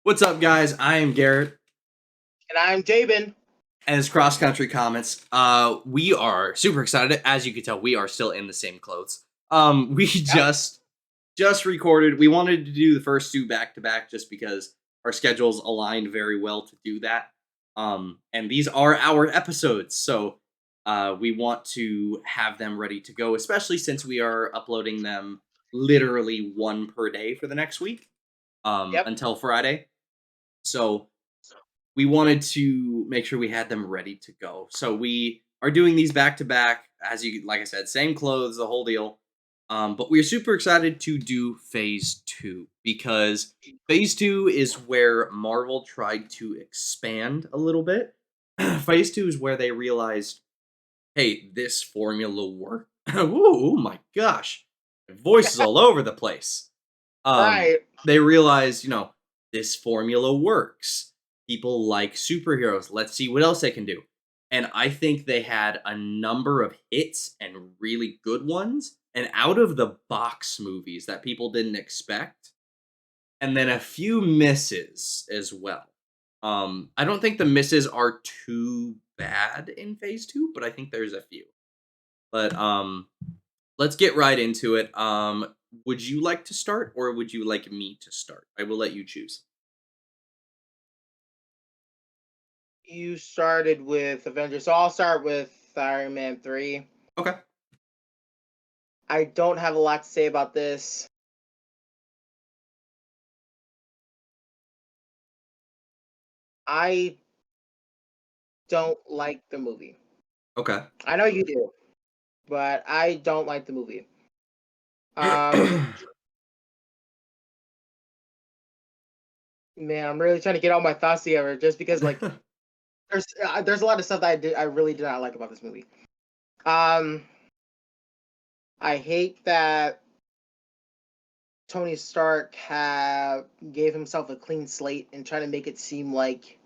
What's up, guys? I am Garrett, And I'm Jabin. and it's Cross Country Comments. We are super excited. As you can tell, we are still in the same clothes. We Yep. just recorded. We wanted to do the first two back to back just because our schedules aligned very well to do that. And these are our episodes, so we want to have them ready to go, especially since we are uploading them literally one per day for the next week, Yep. until Friday. So we wanted to make sure we had them ready to go. So we are doing these back to back, as you like I said, same clothes, the whole deal. But we're super excited to do phase two because phase two is where Marvel tried to expand a little bit. Phase two is where they realized, hey, this formula worked. Oh my gosh. My voice is all over the place. Right. They realized, this formula works. People like superheroes. Let's see what else they can do. And I think they had a number of hits and really good ones, and out of the box movies that people didn't expect, and then a few misses as well. I don't think the misses are too bad in phase two, but I think there's a few. But let's get right into it. Would you like to start or would you like me to start? I will let you choose. You started with Avengers, so I'll start with Iron Man 3. Okay. I don't have a lot to say about this. I don't like the movie. Okay. I know you do, but I don't like the movie. Um, Man, I'm really trying to get all my thoughts together just because there's a lot of stuff that I really did not like about this movie. Um, I hate that Tony Stark gave himself a clean slate and tried to make it seem like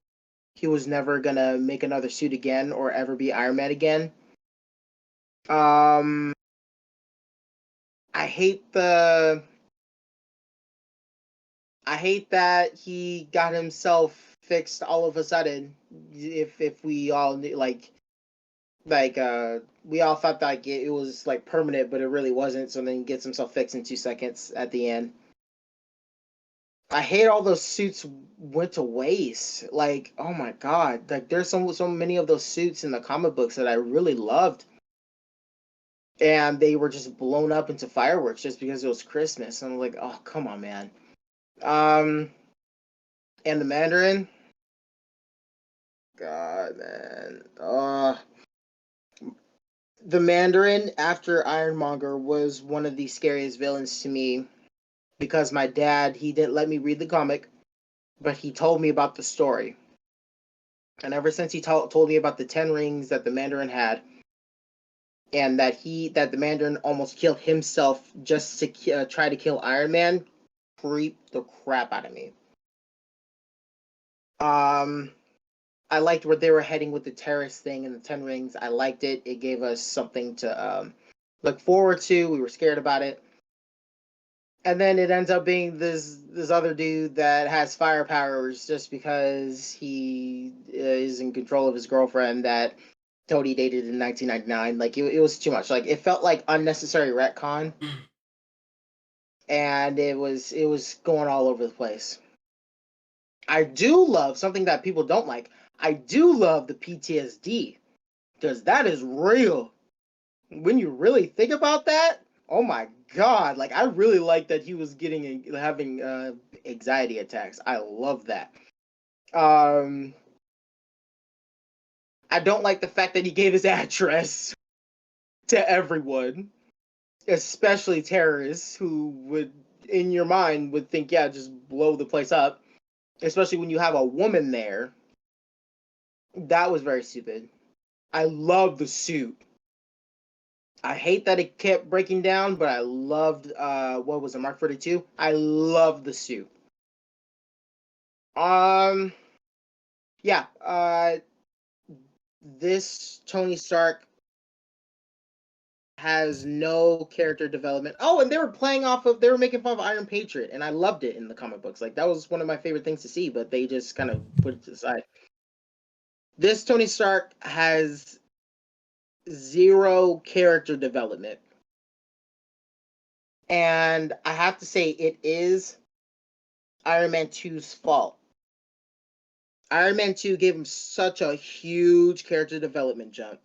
he was never gonna make another suit again or ever be Iron Man again. Um, I hate the I hate that he got himself fixed all of a sudden. If we all knew, we all thought that it was like permanent, but it really wasn't. So then he gets himself fixed in 2 seconds at the end. I hate all those suits went to waste. Like, oh my god, like there's so many of those suits in the comic books that I really loved, and they were just blown up into fireworks just because it was Christmas. And I'm like, oh come on, man. Um, and the Mandarin, God, man. The Mandarin after Ironmonger was one of the scariest villains to me because my dad he didn't let me read the comic, but he told me about the story. And ever since he told me about the 10 rings that the Mandarin had, and that the Mandarin almost killed himself just to try to kill Iron Man, creeped the crap out of me. Um, I liked where they were heading with the terrorist thing and the 10 rings. I liked it. It gave us something to look forward to. We were scared about it, and then it ends up being this other dude that has fire powers just because he is in control of his girlfriend that Tony dated in 1999. Like it was too much. Like it felt like unnecessary retcon, and it was going all over the place. I do love something that people don't like. I do love the PTSD because that is real. When you really think about that, oh my god! Like I really like that he was having anxiety attacks. I love that. Um, I don't like the fact that he gave his address to everyone, especially terrorists who would, in your mind, would think, yeah, just blow the place up. Especially when you have a woman there. That was very stupid. I love the suit. I hate that it kept breaking down, but I loved what was it, Mark 42? I love the suit. Um yeah, this Tony Stark has no character development. Oh, and they were making fun of Iron Patriot, and I loved it in the comic books. Like that was one of my favorite things to see, but they just kind of put it to the side. This Tony Stark has zero character development. And I have to say it is Iron Man 2's fault. Iron Man 2 gave him such a huge character development jump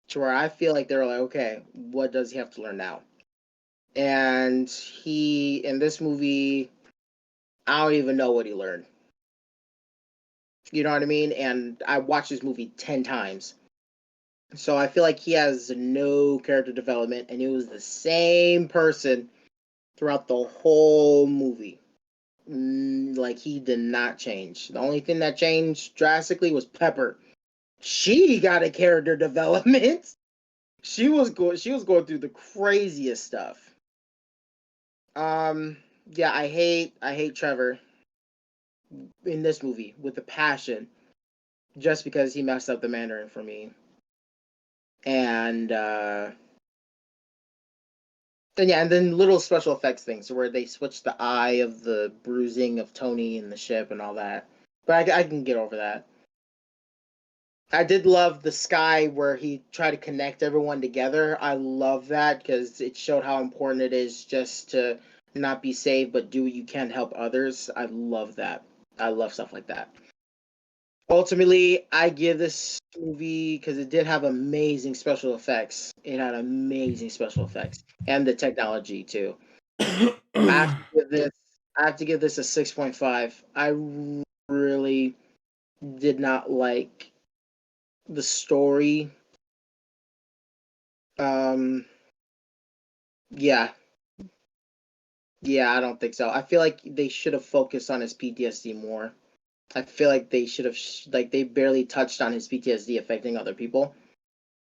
to where I feel like they're like, okay, what does he have to learn now? And he, in this movie, I don't even know what he learned. You know what I mean? And I watched this movie 10 times. So I feel like he has no character development, and it was the same person throughout the whole movie. Like he did not change. The only thing that changed drastically was Pepper. She got a character development. She was going through the craziest stuff. Um yeah, I hate Trevor in this movie with a passion just because he messed up the Mandarin for me. And then little special effects things where they switched the eye of the bruising of Tony in the ship and all that. But I can get over that. I did love the sky where he tried to connect everyone together. I love that because it showed how important it is just to not be saved, but do what you can to help others. I love that. I love stuff like that. Ultimately, I give this movie because it did have amazing special effects. It had amazing special effects and the technology too. I have to give this. I have to give this a 6.5. I really did not like the story. Um, yeah, yeah, I don't think so. I feel like they should have focused on his PTSD more. I feel like they should have, like, they barely touched on his PTSD affecting other people.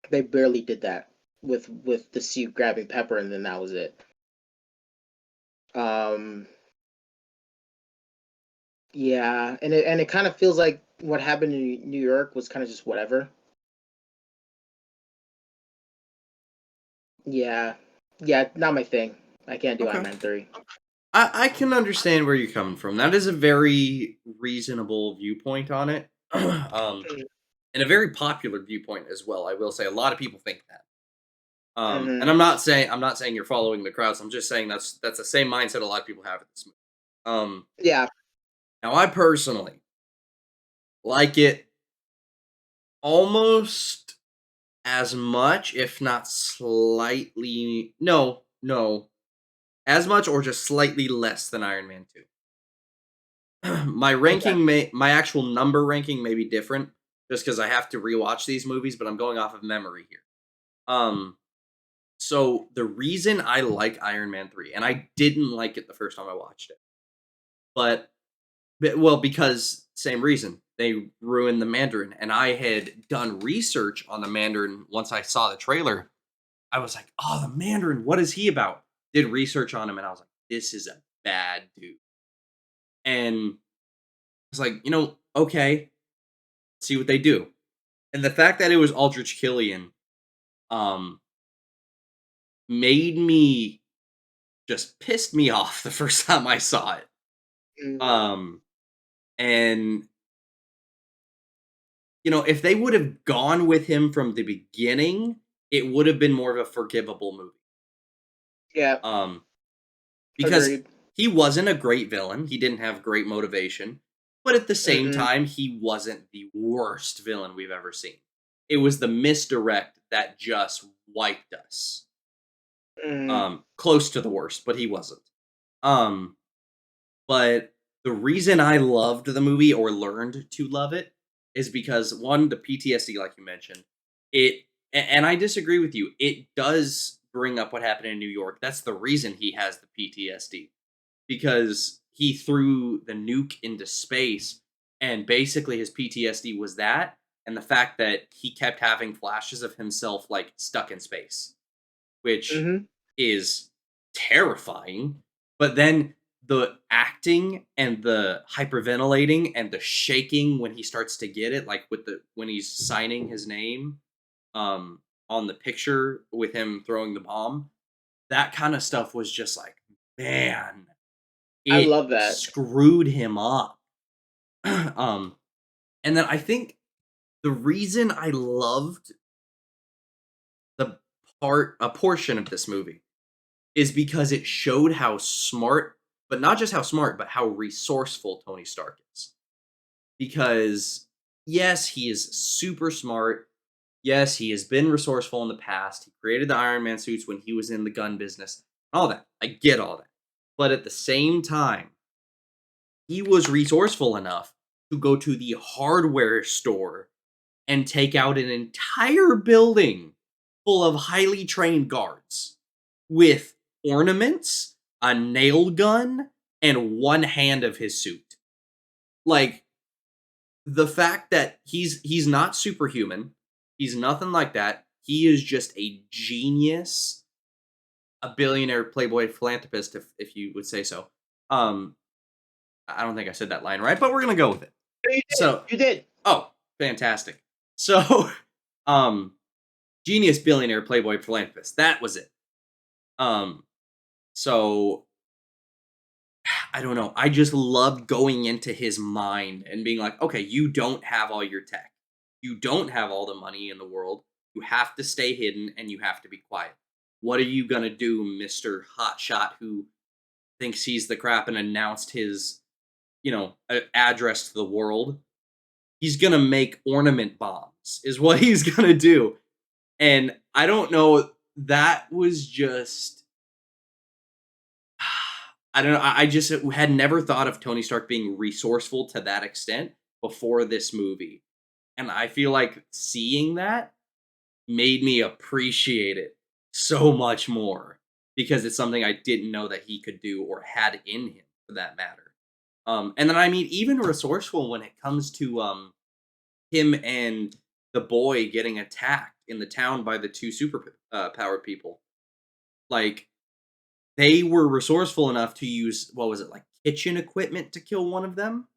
They barely did that with the suit grabbing Pepper, and then that was it. Um, yeah, and it kind of feels like what happened in New York was kind of just whatever. Yeah, yeah, not my thing. I can't do Iron Okay. Man 3. I can understand where you're coming from. That is a very reasonable viewpoint on it. And a very popular viewpoint as well. I will say a lot of people think that. And Mm-hmm. I'm not saying you're following the crowds. I'm just saying that's the same mindset a lot of people have at this movie. Yeah. Now I personally like it almost as much, if not slightly, no, as much or just slightly less than Iron Man 2. Okay. My actual number ranking may be different just because I have to rewatch these movies, but I'm going off of memory here. Um, so the reason I like Iron Man 3, and I didn't like it the first time I watched it, but well, because same reason they ruined the Mandarin, and I had done research on the Mandarin once I saw the trailer. I was like, "Oh, the Mandarin, what is he about?" Did research on him, and I was like, "This is a bad dude." And I was like, okay, see what they do. And the fact that it was Aldrich Killian, um, made me just pissed me off the first time I saw it. Mm, Um, and if they would have gone with him from the beginning, it would have been more of a forgivable movie. yeah. Um, because Agreed. he wasn't a great villain. He didn't have great motivation, but at the same Mm-hmm. time, he wasn't the worst villain we've ever seen. It was the misdirect that just wiped us. Mm-hmm. Close to the worst, but he wasn't. Um, but the reason I loved the movie or learned to love it is because one, the PTSD, like you mentioned, and I disagree with you. It does bring up what happened in New York. That's the reason he has the PTSD because he threw the nuke into space, and basically his PTSD was that, and the fact that he kept having flashes of himself like stuck in space, which Mm-hmm. is terrifying. But then the acting and the hyperventilating and the shaking when he starts to get it, like with the when he's signing his name, on the picture with him throwing the bomb, that kind of stuff was just like, man, I it love that. screwed him up. um, and then I think the reason I loved the a portion of this movie is because it showed how smart, but not just how smart, but how resourceful Tony Stark is. Because yes, he is super smart. Yes, he has been resourceful in the past. He created the Iron Man suits when he was in the gun business. All that. I get all that. But at the same time, he was resourceful enough to go to the hardware store and take out an entire building full of highly trained guards with ornaments, a nail gun, and one hand of his suit. Like, the fact that he's not superhuman, he's nothing like that. He is just a genius, a billionaire playboy philanthropist, if you would say so. Um, I don't think I said that line right, but we're gonna go with it. No, you did. So, You did. oh, fantastic. So, um, genius billionaire playboy philanthropist. That was it. Um, so I don't know. I just loved going into his mind and being like, okay, you don't have all your tech. You don't have all the money in the world. You have to stay hidden and you have to be quiet. What are you gonna do, Mr. Hotshot, who thinks he's the crap and announced his, address to the world? He's gonna make ornament bombs, is what he's gonna do. And I don't know, that was just I don't know. I just had never thought of Tony Stark being resourceful to that extent before this movie. And I feel like seeing that made me appreciate it so much more because it's something I didn't know that he could do or had in him for that matter. And then I mean, even resourceful when it comes to him and the boy getting attacked in the town by the two super powered people. Like, they were resourceful enough to use, what was it, like kitchen equipment to kill one of them,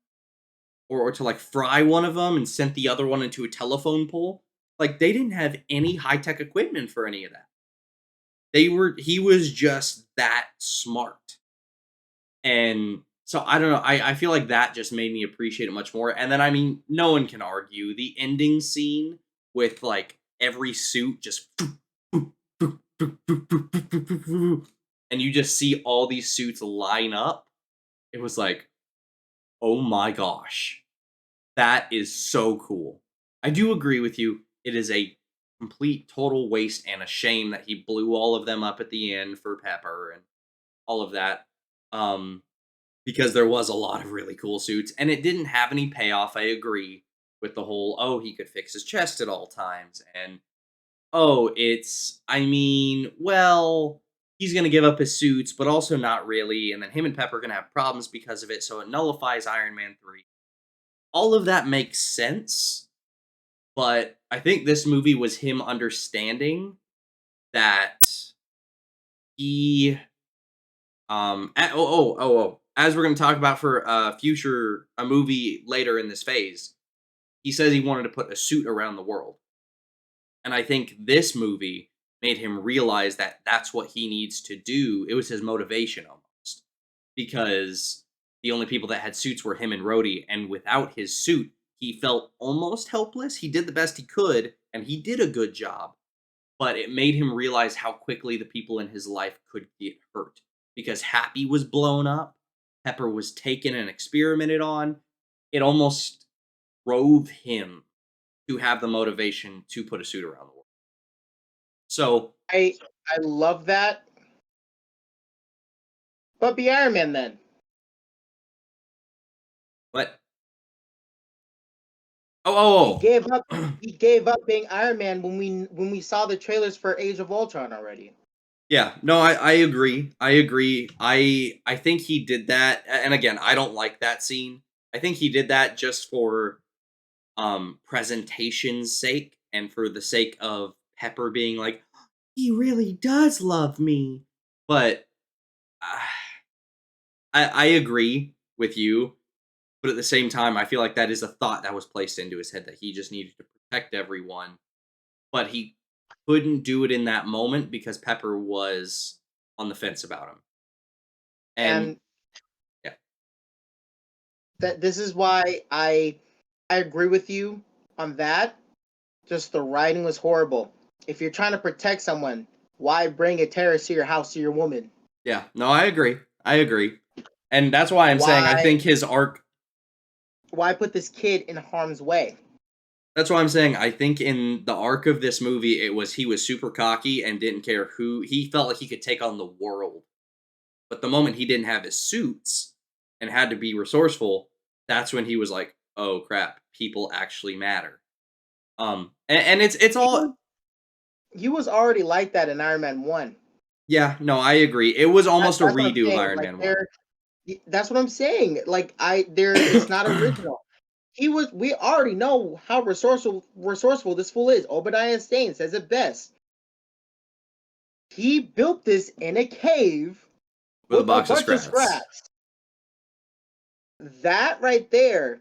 or to like fry one of them and sent the other one into a telephone pole. Like, they didn't have any high tech equipment for any of that. He was just that smart. And so I don't know. I feel like that just made me appreciate it much more. And then I mean, no one can argue the ending scene with like every suit just and you just see all these suits line up. It was like, oh my gosh, that is so cool. I do agree with you. It is a complete total waste and a shame that he blew all of them up at the end for Pepper and all of that. Um, because there was a lot of really cool suits and it didn't have any payoff. I agree with the whole, oh, he could fix his chest at all times. And oh, I mean, well, he's going to give up his suits, but also not really. And then him and Pepper are going to have problems because of it. So it nullifies Iron Man 3. All of that makes sense. But I think this movie was him understanding that he, as we're going to talk about for a movie later in this phase, he says he wanted to put a suit around the world. And I think this movie made him realize that that's what he needs to do. It was his motivation almost. Because the only people that had suits were him and Rhodey, and without his suit, he felt almost helpless. He did the best he could, and he did a good job. But it made him realize how quickly the people in his life could get hurt. Because Happy was blown up, Pepper was taken and experimented on. It almost drove him to have the motivation to put a suit around the world. So, I I love that. But be Iron Man then. but He oh, gave up. oh, He gave up being Iron Man when we saw the trailers for Age of Ultron already. yeah, no, I agree. I agree. I think he did that, and again, I don't like that scene. I think he did that just for presentation's sake and for the sake of Pepper being like, he really does love me. But uh, I agree with you. But at the same time, I feel like that is a thought that was placed into his head that he just needed to protect everyone. But he couldn't do it in that moment because Pepper was on the fence about him. And And yeah, that this is why I agree with you on that. Just the writing was horrible. If you're trying to protect someone, why bring a terrorist to your house to your woman? yeah, no, I agree. I agree. And that's why I'm saying I Why think his arc why put this kid in harm's way? that's why I'm saying I think in the arc of this movie it was he was super cocky and didn't care who he felt like he could take on the world. But the moment he didn't have his suits and had to be resourceful, that's when he was like, "Oh crap, people actually matter." And it's He was all he was already like that in Iron Man 1. yeah, no, I agree. It was almost a That's what I'm redo of saying. Iron Like Man 1. there that's what I'm saying. Like I there it's not original. He was we already know how resourceful this fool is. Obadiah Stane says it best. He built this in a cave With a with a box of bunch of scraps. scraps. That right there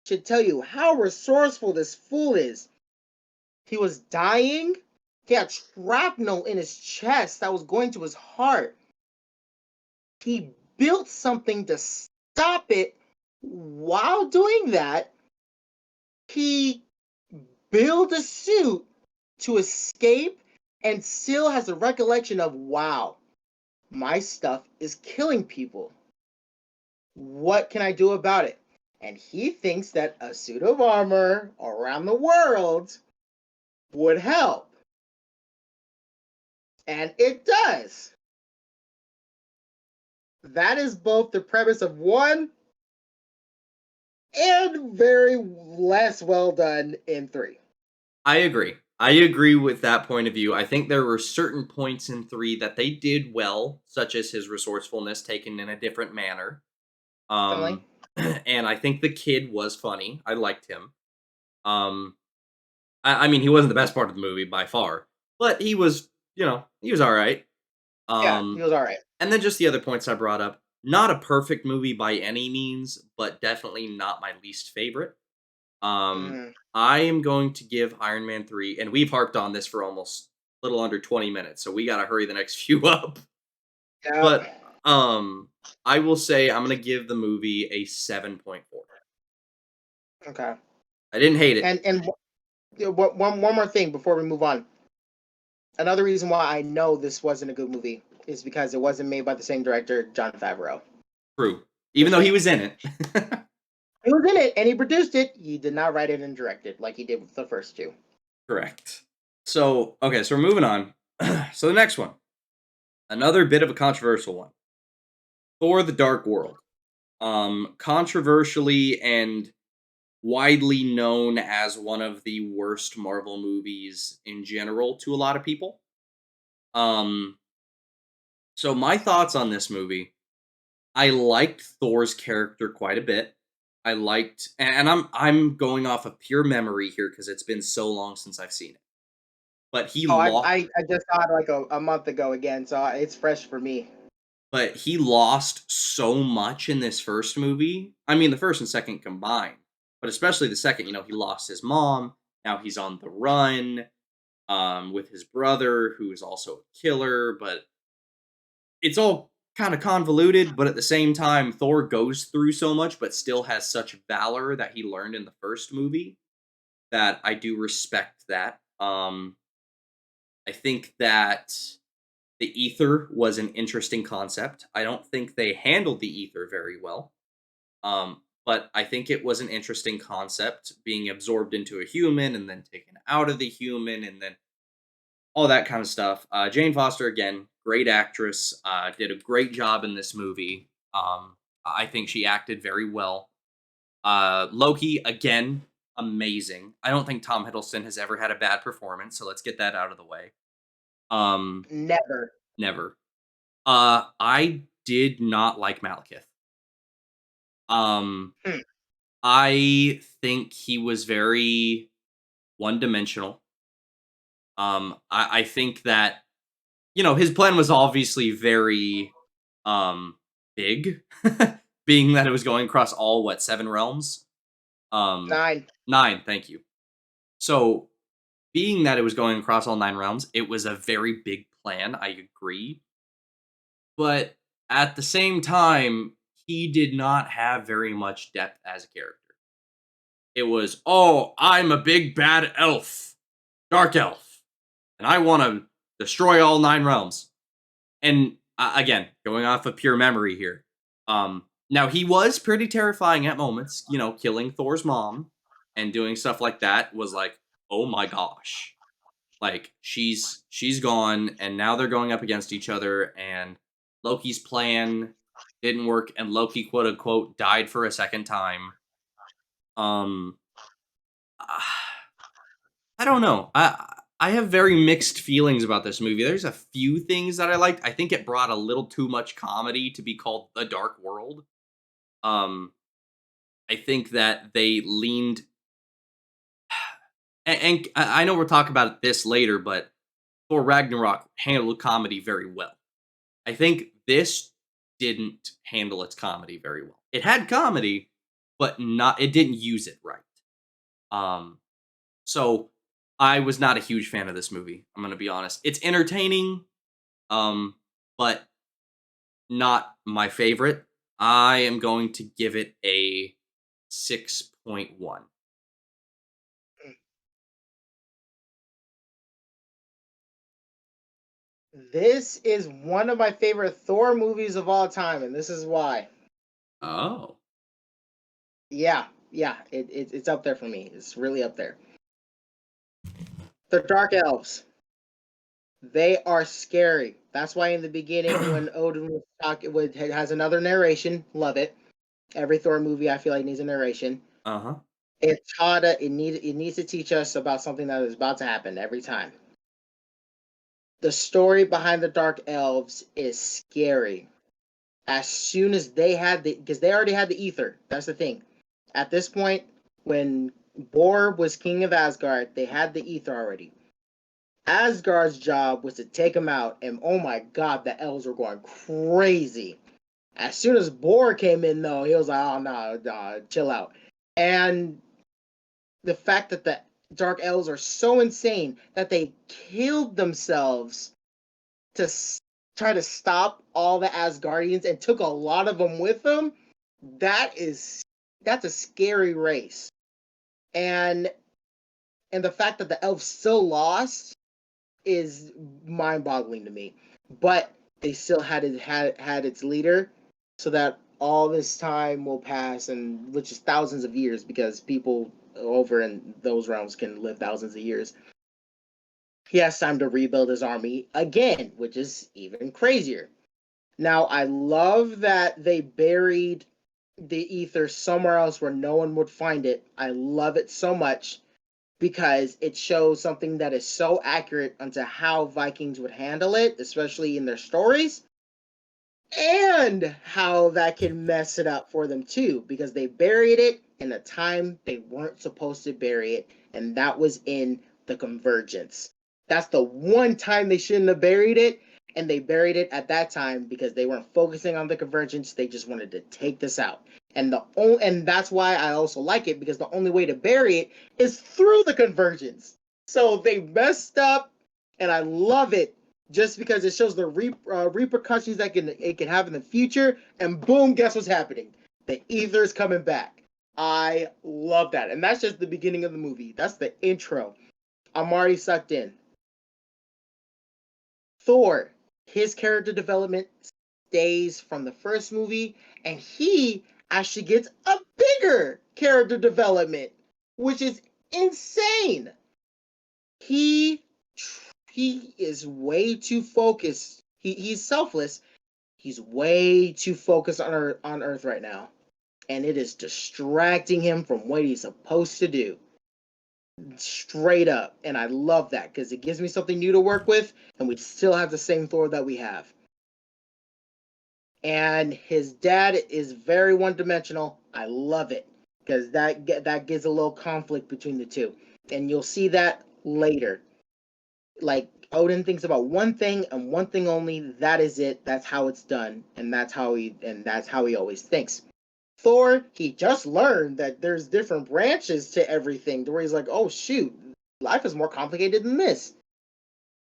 should tell you how resourceful this fool is. He was dying. He had shrapnel in his chest that was going to his heart. He built something to stop it. While doing that, he built a suit to escape and still has a recollection of, wow, my stuff is killing people. What can I do about it? And he thinks that a suit of armor around the world would help. And it does. That is both the premise of one and very less well done in three. I agree. I agree with that point of view. I think there were certain points in 3 that they did well, such as his resourcefulness taken in a different manner. Definitely. And I think the kid was funny. I liked him. Um, I mean, he wasn't the best part of the movie by far, but he was, he was all right. Yeah, he Um, was all right. and then just the other points I brought up. Not a perfect movie by any means, but definitely not my least favorite. Mm-hmm. I am going to give Iron Man 3, and we've harped on this for almost a little under 20 minutes, so we got to hurry the next few up. Yeah. But I will say I'm going to give the movie a 7.4. Okay. I didn't hate it. And one more thing before we move on. Another reason why I know this wasn't a good movie is because it wasn't made by the same director, John Favreau. True. Even Just though he saying. was in it. He was in it and he produced it. He did not write it and direct it like he did with the first two. Correct. So, okay, so we're moving on. So the next one, another bit of a controversial one. Thor the Dark World. Controversially and widely known as one of the worst Marvel movies in general to a lot of people. Um, so my thoughts on this movie, I liked Thor's character quite a bit. I liked, and I'm going off of pure memory here because it's been so long since I've seen it. But Oh, I just saw it like a month ago again, so it's fresh for me. he lost so much in this first movie. I mean, the first and second combined, but especially the second. He lost his mom. Now he's on the run with his brother, who is also a killer. But it's all kind of convoluted. But at the same time, Thor goes through so much, but still has such valor that he learned in the first movie that I do respect that. I think that the ether was an interesting concept. I don't think they handled the ether very well. But I think it was an interesting concept being absorbed into a human and then taken out of the human and then all that kind of stuff. Jane Foster, again, great actress, did a great job in this movie. I think she acted very well. Loki, again, amazing. I don't think Tom Hiddleston has ever had a bad performance, so let's get that out of the way. Um, Never. Never. I did not like Malekith. Um, Hmm. I think he was very one-dimensional. I think that his plan was obviously very big, being that it was going across all what 7 realms. Um, Nine. 9, thank you. So being that it was going across all 9 realms, it was a very big plan, I agree. But at the same time, he did not have very much depth as a character. It was, "Oh, I'm a big bad elf, dark elf, and I want to destroy all 9 realms." And again, going off of pure memory here. Now he was pretty terrifying at moments, killing Thor's mom and doing stuff like that was like, "Oh my gosh." Like she's gone and now they're going up against each other and Loki's plan didn't work and Loki quote unquote died for a second time. Um I don't know. I have very mixed feelings about this movie. There's a few things that I liked. I think it brought a little too much comedy to be called The Dark World. Um I think that they leaned and I know we'll talk about this later, but Thor Ragnarok handled comedy very well. I think this didn't handle its comedy very well. It had comedy, but not it didn't use it right. Um so I was not a huge fan of this movie. I'm going to be honest. It's entertaining, um but not my favorite. I am going to give it a 6.1. This is one of my favorite Thor movies of all time, and this is why. Oh. Yeah, it's up there for me. It's really up there. The Dark Elves. They are scary. That's why in the beginning, when Odin was talking, it has another narration. Love it. Every Thor movie, I feel like needs a narration. Uh-huh. It needs to teach us about something that is about to happen every time. The story behind the Dark Elves is scary. As soon as because they already had the ether. That's the thing. At this point, when Bor was king of Asgard, they had the ether already. Asgard's job was to take him out, and oh my god, the elves were going crazy. As soon as Bor came in, though, he was like, "Oh no, nah, chill out." And the fact that the Dark Elves are so insane that they killed themselves to try to stop all the Asgardians and took a lot of them with them. That's a scary race, and the fact that the elves still lost is mind-boggling to me. But they still had its leader, so that all this time will pass, and which is thousands of years, because people over in those realms can live thousands of years. He has time to rebuild his army again, which is even crazier. Now, I love that they buried the ether somewhere else where no one would find it. I love it so much because it shows something that is so accurate onto how Vikings would handle it, especially in their stories, and how that can mess it up for them too, because they buried it in a time they weren't supposed to bury it, and that was in the Convergence. That's the one time they shouldn't have buried it, and they buried it at that time because they weren't focusing on the Convergence. They just wanted to take this out. And that's why I also like it, because the only way to bury it is through the Convergence. So they messed up, and I love it just because it shows the repercussions that it can have in the future. And boom, guess what's happening? The ether is coming back. I love that, and that's just the beginning of the movie. That's the intro. I'm already sucked in. Thor, his character development stays from the first movie, and he actually gets a bigger character development, which is insane. He he is way too focused. He's selfless. He's way too focused on Earth right now, and it is distracting him from what he's supposed to do. Straight up, and I love that because it gives me something new to work with, and we still have the same Thor that we have. And his dad is very one-dimensional. I love it because that gives a little conflict between the two, and you'll see that later. Like, Odin thinks about one thing and one thing only. That is it. That's how it's done, and that's how he always thinks. Thor, he just learned that there's different branches to everything. Where he's like, oh shoot, life is more complicated than this.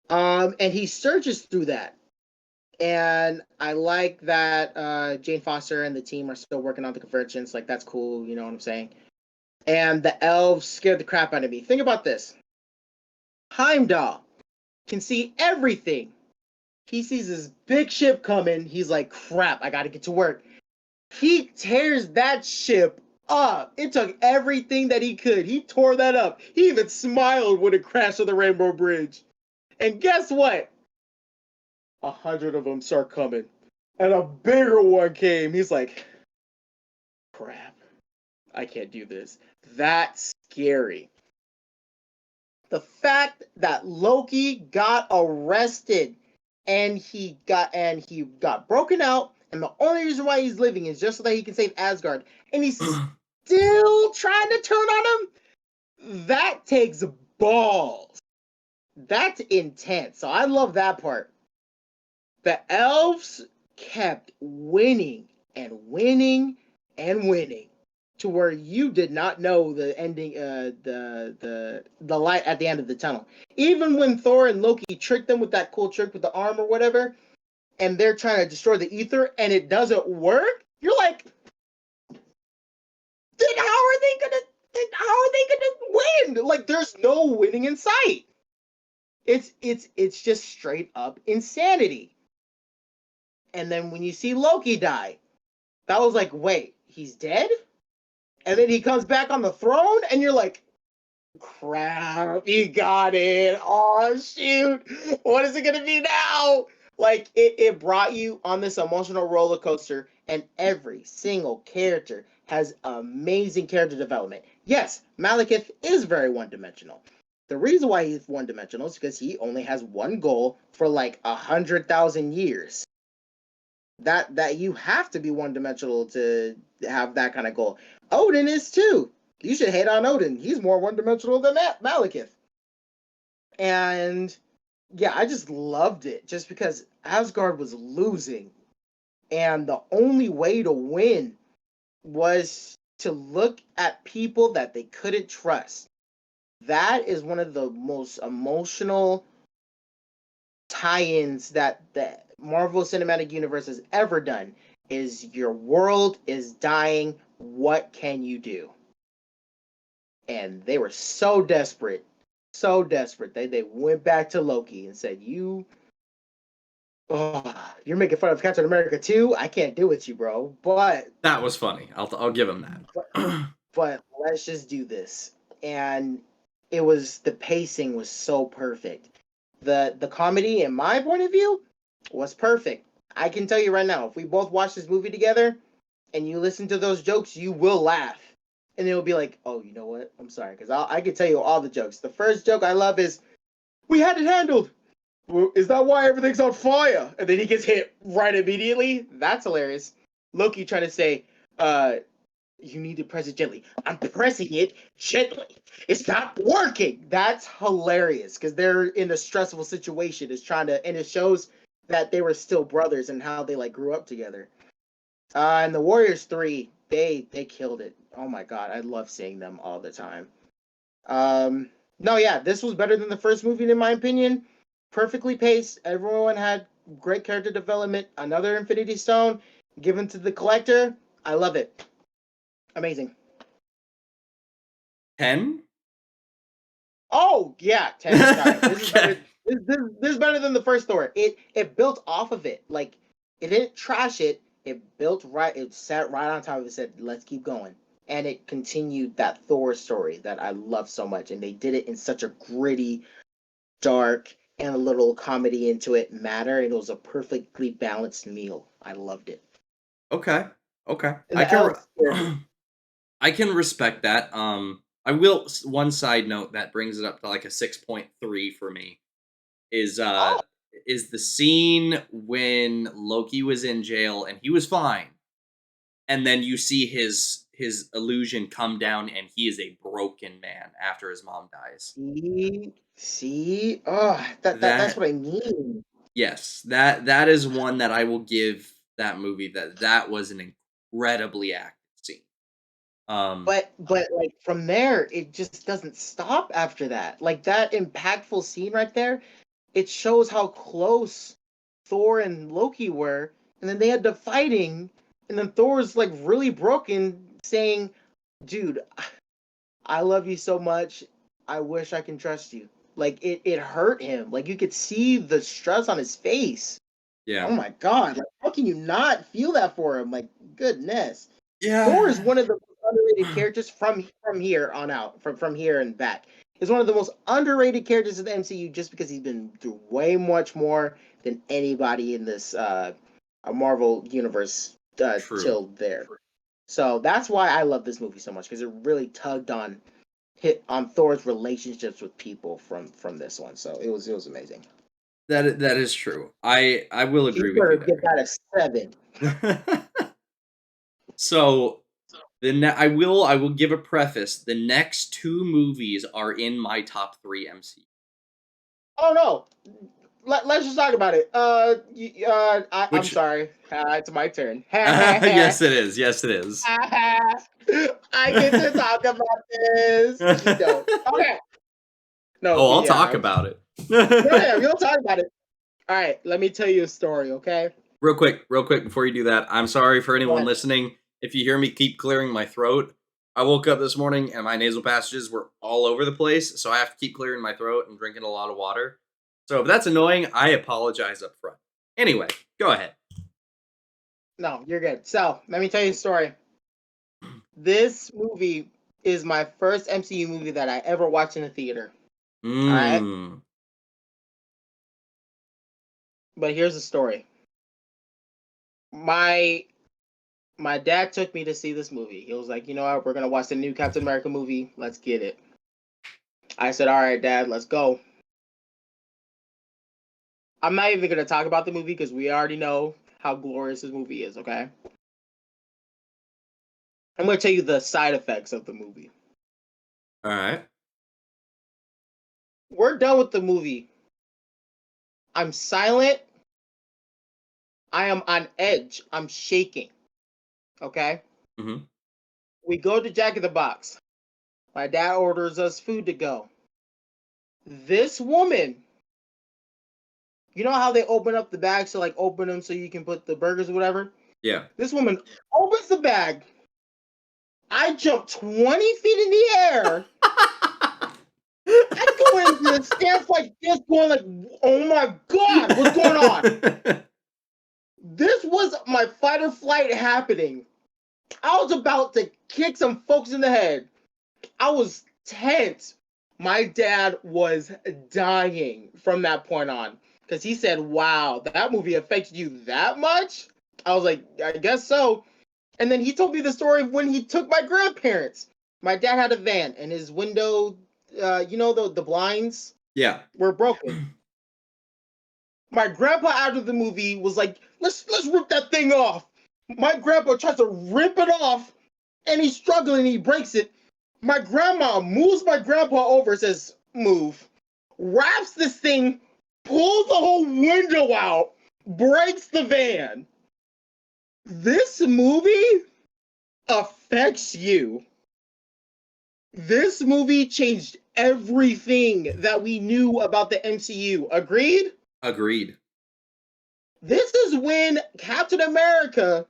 And he surges through that. And I like that Jane Foster and the team are still working on the convergence. Like, that's cool, you know what I'm saying? And the elves scared the crap out of me. Think about this. Heimdall can see everything. He sees this big ship coming. He's like, crap, I gotta get to work. He tears that ship up. It took everything that he could. He tore that up. He even smiled when it crashed on the Rainbow Bridge. And guess what? 100 of them start coming. And a bigger one came. He's like, crap, I can't do this. That's scary. The fact that Loki got arrested and he got broken out, and the only reason why he's living is just so that he can save Asgard, and he's still trying to turn on him. That takes balls. That's intense. So I love that part. The elves kept winning and winning and winning to where you did not know the ending, the light at the end of the tunnel. Even when Thor and Loki tricked them with that cool trick with the arm or whatever, and they're trying to destroy the ether and it doesn't work, you're like, then how are they gonna win? Like, there's no winning in sight. It's just straight up insanity. And then when you see Loki die, that was like, wait, he's dead? And then he comes back on the throne, and you're like, crap, he got it. Oh, shoot. What is it going to be now? Like, it brought you on this emotional roller coaster, and every single character has amazing character development. Yes, Malekith is very one dimensional. The reason why he's one dimensional is because he only has one goal for like 100,000 years. That you have to be one dimensional to have that kind of goal. Odin is too. You should hate on Odin. He's more one dimensional than Malekith. And yeah, I just loved it just because Asgard was losing. And the only way to win was to look at people that they couldn't trust. That is one of the most emotional tie-ins that the Marvel Cinematic Universe has ever done. Is your world is dying, what can you do? And they were so desperate, so desperate. They went back to Loki and said, you're making fun of Captain America too? I can't do with you, bro. But That was funny. I'll give him that. but let's just do this. And the pacing was so perfect. The comedy, in my point of view, was perfect. I can tell you right now, if we both watch this movie together and you listen to those jokes, you will laugh. And it'll be like, oh, you know what? I'm sorry, because I can tell you all the jokes. The first joke I love is, we had it handled. Well, is that why everything's on fire? And then he gets hit right immediately. That's hilarious. Loki trying to say, you need to press it gently. I'm pressing it gently. It's not working. That's hilarious because they're in a stressful situation. And it shows that they were still brothers and how they like grew up together. And the Warriors 3, they killed it. Oh my god, I love seeing them all the time. No, yeah, this was better than the first movie in my opinion. Perfectly paced. Everyone had great character development. Another Infinity Stone given to the collector. I love it. Amazing. 10? Oh yeah, 10. Sorry, this is Okay. better. This is better than the first Thor. It built off of it. Like, it didn't trash it. It built right. It sat right on top of it. Said, "Let's keep going," and it continued that Thor story that I love so much. And they did it in such a gritty, dark, and a little comedy into it matter. And it was a perfectly balanced meal. I loved it. Okay. Okay. And the elves scared me. I can respect that. I will one side note that brings it up to like a 6.3 for me is uh Oh, is the scene when Loki was in jail and he was fine, and then you see his illusion come down and he is a broken man after his mom dies. see, oh, that's That what I mean. yes, that is one that I will give that movie, that was an incredibly acted scene. But like from there, it just doesn't stop after that. Like that impactful scene right there, it shows how close Thor and Loki were, and then they had to fighting, and then Thor's like really broken, saying, "Dude, I love you so much. I wish I can trust you." Like it hurt him. Like you could see the stress on his face. Oh Yeah. my god! Like how can you not feel that for him? Like goodness. Thor is Yeah. one of the most underrated characters from here on out, from here and back. He's one of the most underrated characters in the MCU just because he's been through way much more than anybody in this Marvel universe True. till there. So that's why I love this movie so much because it really tugged on hit on Thor's relationships with people from this one. So it was amazing. That is true. I will agree with you Cheeseburger get that a 7. there. So I will give a preface. The next two movies are in my top 3 MCU. Oh no, let's just talk about it. I'm Which sorry. It's my turn. yes it is. Yes it is. I get to talk about this. You don't. Okay. No, Oh, I'll yeah. talk about it. No, yeah, you'll talk about it. All right. Let me tell you a story. Okay. Real quick before you do that, I'm sorry for Go anyone ahead. listening. If you hear me keep clearing my throat, I woke up this morning and my nasal passages were all over the place, so I have to keep clearing my throat and drinking a lot of water. So if that's annoying, I apologize up front. Anyway, go ahead. No, you're good. So let me tell you a story. This movie is my first MCU movie that I ever watched in a theater. All right. Mmm. But here's the story. My my dad took me to see this movie. He was like, you know what, we're gonna watch the new Captain America movie. Let's get it. I said, all right, Dad, let's go. I'm not even gonna talk about the movie because we already know how glorious this movie is, okay? I'm gonna tell you the side effects of the movie. All right. We're done with the movie. I'm silent. I am on edge. I'm shaking. Okay? Mm-hmm. We go to Jack in the Box. My dad orders us food to go. This woman, you know how they open up the bags to like open them so you can put the burgers or whatever? Yeah. This woman opens the bag. I jump 20 feet in the air. I go into the stance like this, going like, oh my god, what's going on? This was my fight or flight happening. I was about to kick some folks in the head. I was tense. My dad was dying from that point on because he said, wow, that movie affected you that much? I was like, I guess so. And then he told me the story of when he took my grandparents. My dad had a van and his window, the blinds Yeah. were broken. My grandpa after the movie was like, let's rip that thing off. My grandpa tries to rip it off and he's struggling, he breaks it. My grandma moves my grandpa over, says, move, wraps this thing, pulls the whole window out, breaks the van. This movie affects you. This movie changed everything that we knew about the MCU. Agreed? Agreed. This is when Captain America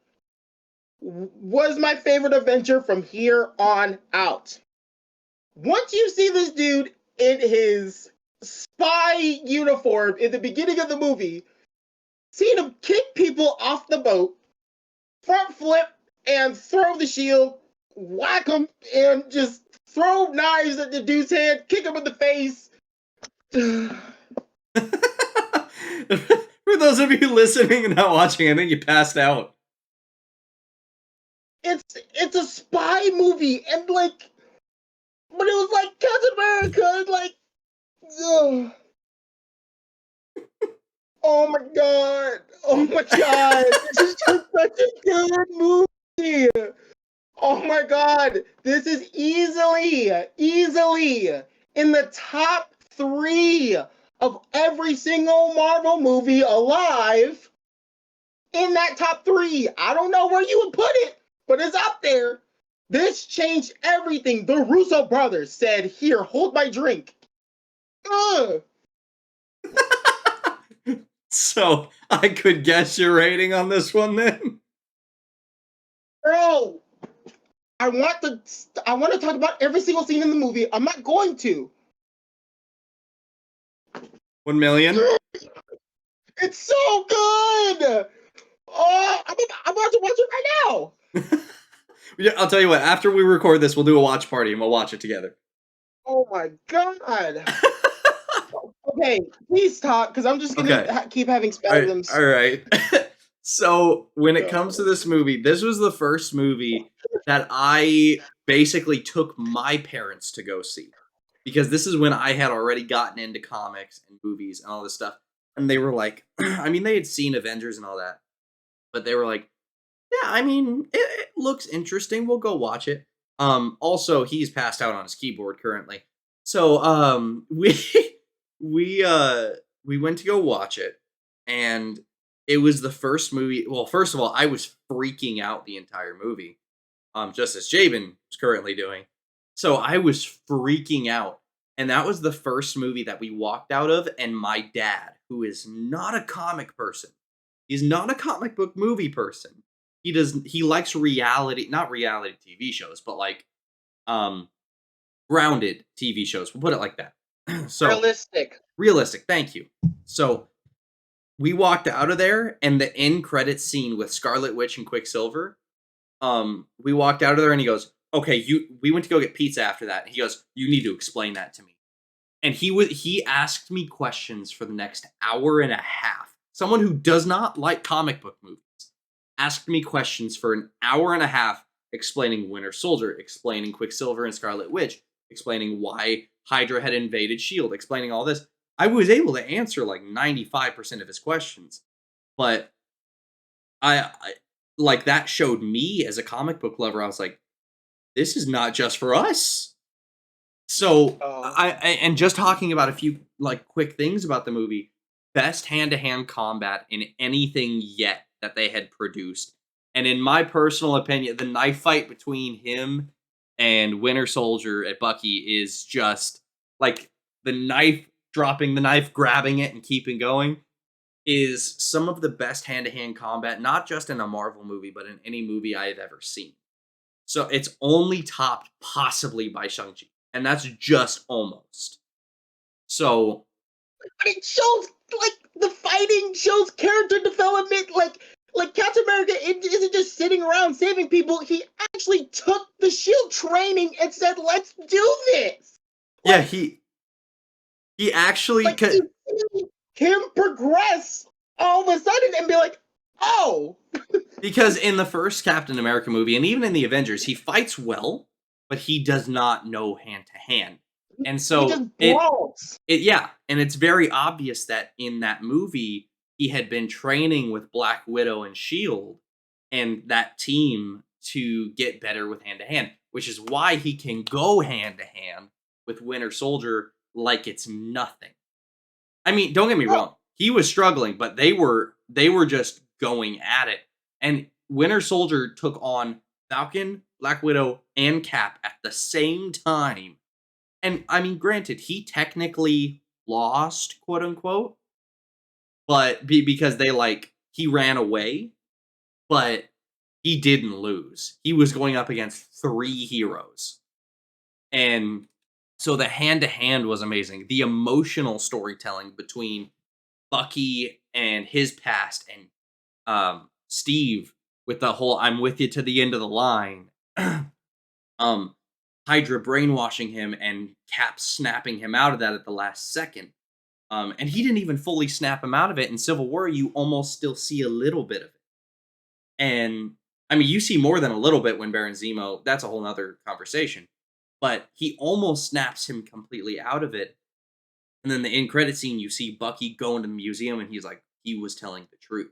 was my favorite Avenger from here on out. Once you see this dude in his spy uniform in the beginning of the movie, seeing him kick people off the boat, front flip, and throw the shield, whack him, and just throw knives at the dude's head, kick him in the face. For those of you listening and not watching, I think you passed out. It's a spy movie, and like, but it was like Captain America, and like, ugh. Oh my god! Oh my god! This is just such a good movie. Oh my god! This is easily in the top 3 of every single Marvel movie alive. In that top 3, I don't know where you would put it, but it's up there. This changed everything. The Russo brothers said, "Here, hold my drink." Ugh, So I could guess your rating on this one then. bro. I want to talk about every single scene in the movie. I'm not going to. 1,000,000. It's so good. Oh, I'm about to watch it right now. Yeah, I'll tell you what. After we record this, we'll do a watch party and we'll watch it together. Oh my god. Okay, please talk, because I'm just gonna Okay. keep having All right. spasms. All right. So when it comes to No. this movie, this was the first movie that I basically took my parents to go see, because this is when I had already gotten into comics and movies and all this stuff, and they were like, I mean, they had seen Avengers and all that, but they were like, yeah, I mean, it looks interesting. We'll go watch it. Also, he's passed out on his keyboard currently. So, we we went to go watch it, and it was the first movie. Well, first of all, I was freaking out the entire movie, just as Jabin is currently doing. So I was freaking out, and that was the first movie that we walked out of. And my dad, who is not a comic person, he's not a comic book movie person. He likes reality, not reality TV shows, but like um grounded TV shows. We'll put it like that. So Realistic. realistic. Thank you. So we walked out of there, and the end credits scene with Scarlet Witch and Quicksilver. We walked out of there, and he goes, "Okay, you." We went to go get pizza after that. He goes, "You need to explain that to me." And he asked me questions for the next hour and a half. Someone who does not like comic book movies asked me questions for an hour and a half, explaining Winter Soldier, explaining Quicksilver and Scarlet Witch, explaining why Hydra had invaded Shield, explaining all this. I was able to answer like 95% of his questions, but I like that showed me as a comic book lover. I was like, this is not just for us. So Oh, and just talking about a few like quick things about the movie, best hand-to-hand combat in anything yet that they had produced. And in my personal opinion, the knife fight between him and Winter Soldier at Bucky is just like the knife dropping the knife, grabbing it and keeping going is some of the best hand-to-hand combat, not just in a Marvel movie, but in any movie I have ever seen. So it's only topped possibly by Shang-Chi, and that's just almost. So but it shows, like, the fighting shows character development. Like Captain America isn't just sitting around saving people. He actually took the Shield training and said, "Let's do this." yeah, Like, he actually you see him progress all of a sudden and be like, "Oh, because in the first Captain America movie and even in the Avengers, he fights well, but he does not know hand to hand. And he so just brawls." yeah, and it's very obvious that in that movie he had been training with Black Widow and Shield and that team to get better with hand to hand, which is why he can go hand to hand with Winter Soldier like it's nothing. I mean, don't get me Oh, wrong. He was struggling, but they were just going at it. And Winter Soldier took on Falcon, Black Widow, and Cap at the same time. And I mean, granted, he technically lost, quote unquote, but because they like he ran away, but he didn't lose. He was going up against three heroes. And so the hand to hand was amazing. The emotional storytelling between Bucky and his past and Steve with the whole "I'm with you to the end of the line," um, Hydra brainwashing him and Cap snapping him out of that at the last second. And he didn't even fully snap him out of it. In Civil War, you almost still see a little bit of it. And I mean, you see more than a little bit when Baron Zemo. That's a whole nother conversation. But he almost snaps him completely out of it. And then the end credit scene, you see Bucky go into the museum, and he's like, he was telling the truth.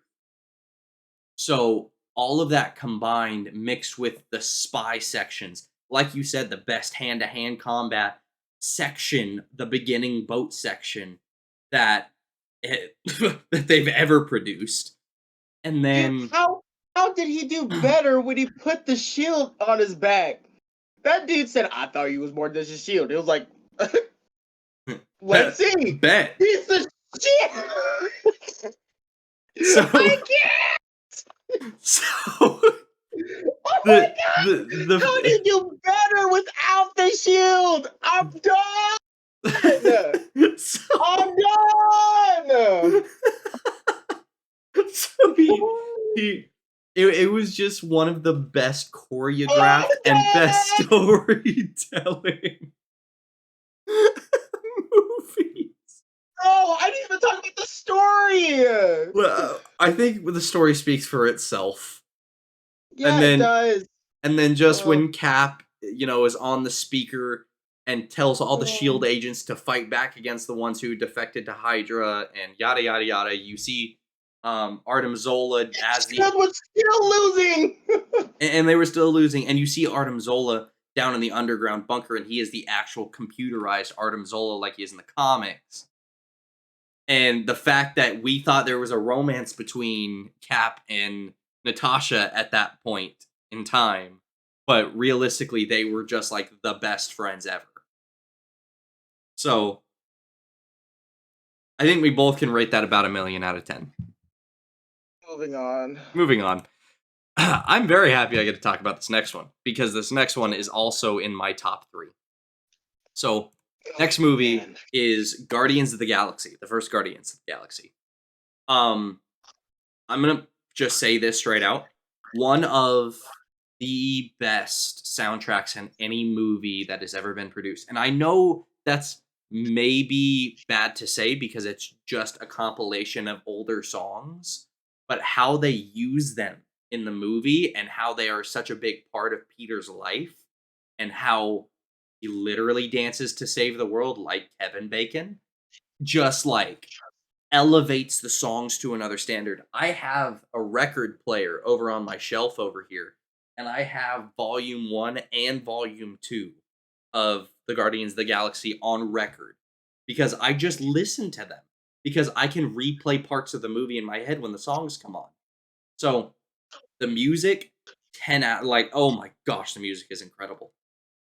So all of that combined, mixed with the spy sections, like you said, the best hand-to-hand combat section, the beginning boat section that that they've ever produced, and dude, then how? How did he do better when he put the shield on his back? That dude said, "I thought he was more than just a shield." It was like, let's see. Bet. He's the shield. So I can't. so Oh my the god! How did the he do better without the shield? I'm done. the so I'm done. so it was just one of the best I'm choreographed and best done. storytelling movies. Oh, I didn't even talk about the story. Well, I think the story speaks for itself. And Yeah, it then does. just Oh, when Cap, is on the speaker and tells all the oh. Shield agents to fight back against the ones who defected to Hydra and yada yada yada, you see Artem Zola as the Shield was still losing. and they were still losing, and you see Artem Zola down in the underground bunker, and he is the actual computerized Artem Zola like he is in the comics. And the fact that we thought there was a romance between Cap and Natasha at that point in time, but realistically they were just like the best friends ever. So I think we both can rate that about 1,000,000 out of 10. Moving on. Moving on. I'm very happy I get to talk about this next one because this next one is also in my top 3. So, next Oh movie man. is Guardians of the Galaxy, the first Guardians of the Galaxy. Um, I'm gonna just say this straight out. One of the best soundtracks in any movie that has ever been produced. And I know that's maybe bad to say because it's just a compilation of older songs, but how they use them in the movie and how they are such a big part of Peter's life and how he literally dances to save the world like Kevin Bacon, just like elevates the songs to another standard. I have a record player over on my shelf over here, and I have volume 1 and volume 2 of the Guardians of the Galaxy on record because I just listen to them because I can replay parts of the movie in my head when the songs come on. So, the music 10 out like oh my gosh, the music is incredible.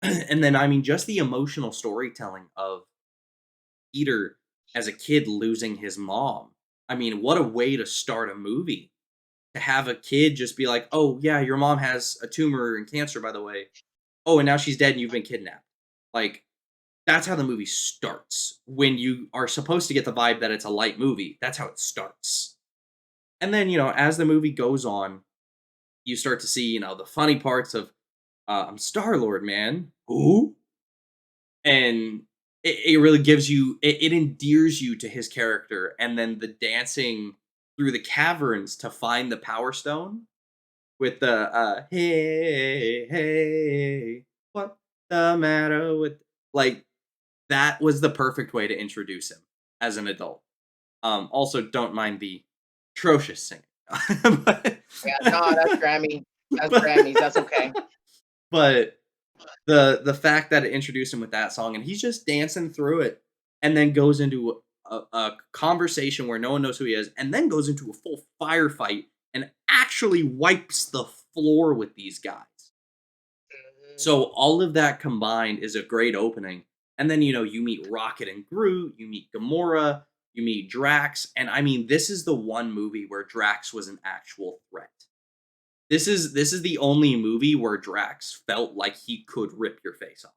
And then I mean just the emotional storytelling of Peter as a kid losing his mom. I mean, what a way to start a movie. To have a kid just be like, "Oh, yeah, your mom has a tumor and cancer, by the way. Oh, and now she's dead and you've been kidnapped." Like, that's how the movie starts. When you are supposed to get the vibe that it's a light movie, that's how it starts. And then, as the movie goes on, you start to see, the funny parts of, I'm Star Lord, man. Who? And it really gives you it endears you to his character, and then the dancing through the caverns to find the power stone with the hey hey what the matter with like that was the perfect way to introduce him as an adult. Also don't mind the atrocious singing. but, Yeah, no, that's Grammy. That's but Grammys. That's okay. but the fact that it introduced him with that song and he's just dancing through it and then goes into a conversation where no one knows who he is and then goes into a full firefight and actually wipes the floor with these guys. Mhm. So all of that combined is a great opening. And then you meet Rocket and Groot, you meet Gamora, you meet Drax, and I mean this is the one movie where Drax was an actual threat. This is the only movie where Drax felt like he could rip your face off.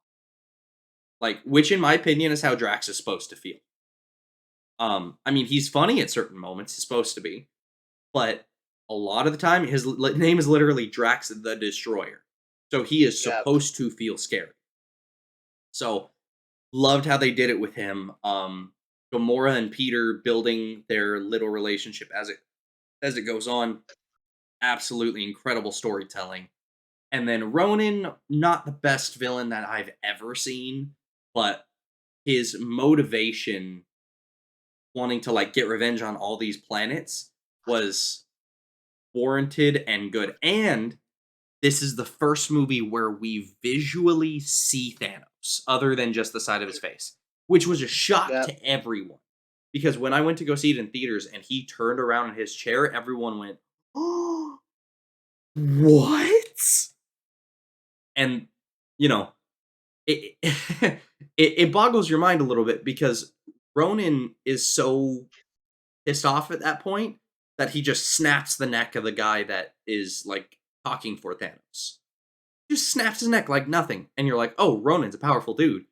Like, which in my opinion is how Drax is supposed to feel. I mean, he's funny at certain moments, he's supposed to be, but a lot of the time his name is literally Drax the Destroyer. So he is Yep. supposed to feel scared. So, loved how they did it with him. Gamora and Peter building their little relationship as it goes on. Absolutely incredible storytelling. And then Ronan, not the best villain that I've ever seen, but his motivation wanting to like get revenge on all these planets was warranted and good. And this is the first movie where we visually see Thanos other than just the side of his face, which was a shock Yep. to everyone. Because when I went to go see it in theaters and he turned around in his chair, everyone went, "Oh!" what? And you know, it it boggles your mind a little bit because Ronan is so pissed off at that point that he just snaps the neck of the guy that is like talking for Thanos. Just snaps his neck like nothing, and you're like, "Oh, Ronan's a powerful dude."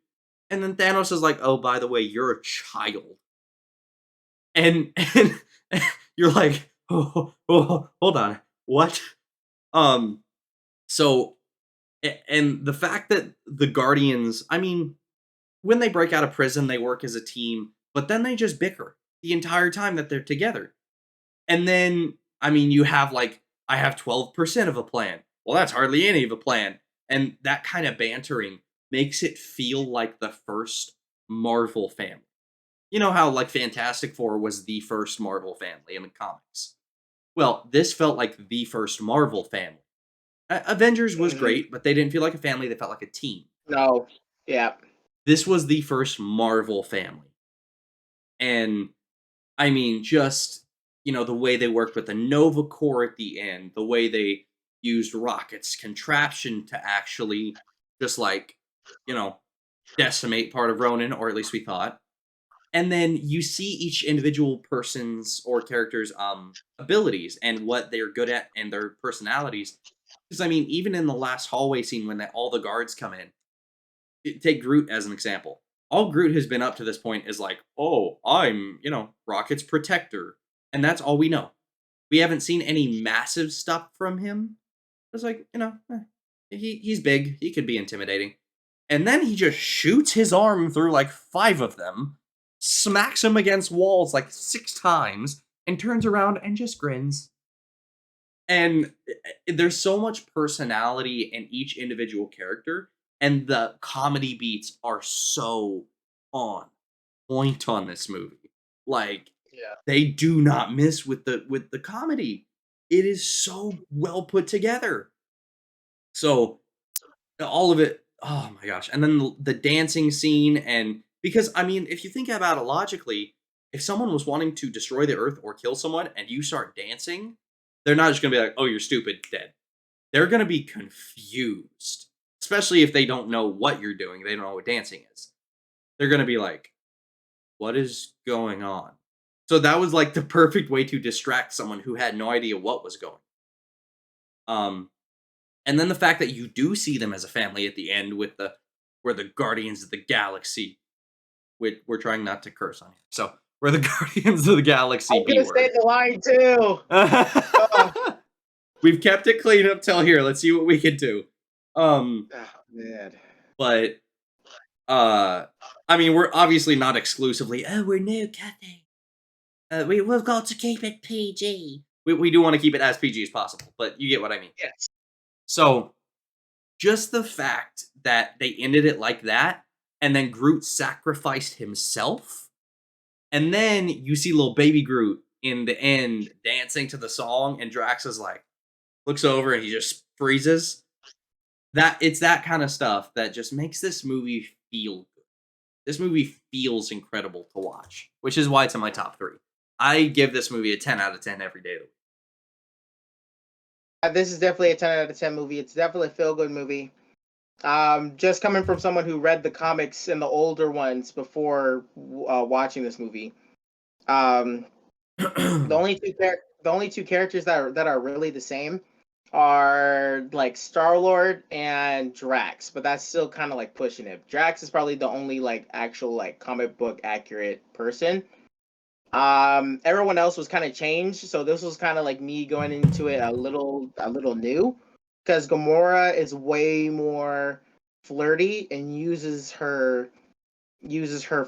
And then Thanos is like, "Oh, by the way, you're a child," and you're like, "Oh, hold on, what?" Um, so and the fact that the Guardians, I mean, when they break out of prison, they work as a team, but then they just bicker the entire time that they're together. And then, I mean, you have like, I have 12% of a plan. Well, that's hardly any of a plan. And that kind of bantering makes it feel like the first Marvel family. You know how like Fantastic Four was the first Marvel family in the comics? Well, this felt like the first Marvel family. Avengers was Hmm. great, but they didn't feel like a family, they felt like a team. No. Yeah. This was the first Marvel family. And I mean, just, the way they worked with the Nova Corps at the end, the way they used Rocket's contraption to actually just like, you know, decimate part of Ronan, or at least we thought. And then you see each individual person's or character's abilities and what they're good at and their personalities. Because I mean, even in the last hallway scene when all the guards come in, take Groot as an example. All Groot has been up to this point is like, "Oh, I'm, Rocket's protector." And that's all we know. We haven't seen any massive stuff from him. It's like, he's big. He could be intimidating. And then he just shoots his arm through like 5 of them, smacks them against walls like 6 times, and turns around and just grins. And there's so much personality in each individual character, and the comedy beats are so on point on this movie. Like, Yeah. they do not miss with the comedy. It is so well put together. So all of it, oh my gosh. And then the dancing scene, and because I mean, if you think about it logically, if someone was wanting to destroy the earth or kill someone and you start dancing, they're not just going to be like, "Oh, you're stupid, dead." They're going to be confused, especially if they don't know what you're doing. They don't know what dancing is. They're going to be like, "What is going on?" So that was like the perfect way to distract someone who had no idea what was going. Um and then the fact that you do see them as a family at the end with the where the Guardians of the Galaxy, we're trying not to curse on here. So, where the Guardians of the I Galaxy was B gonna say word. the line too. Oh, We've kept it clean up till here. Let's see what we can do. Um, oh man. but uh I mean, we're obviously not exclusively, "Oh, we're no cutting. We've got to keep it PG." We do want to keep it as PG as possible, but you get what I mean. Yes. So, just the fact that they ended it like that, and then Groot sacrificed himself, and then you see little baby Groot in the end dancing to the song, and Drax is like, looks over and he just freezes. It's that kind of stuff that just makes this movie feel good. This movie feels incredible to watch, which is why it's in my top 3. I give this movie a 10 out of 10 every day of the week. This is definitely a 10 out of 10 movie. It's definitely a feel good movie. Just coming from someone who read the comics and the older ones before watching this movie. Um, the only two characters that are really the same are like Star Lord and Drax, but that's still kind of like pushing it. Drax is probably the only like actual like comic book accurate person. Everyone else was kind of changed, so this was kind of like me going into it a little new, because Gamora is way more flirty and uses her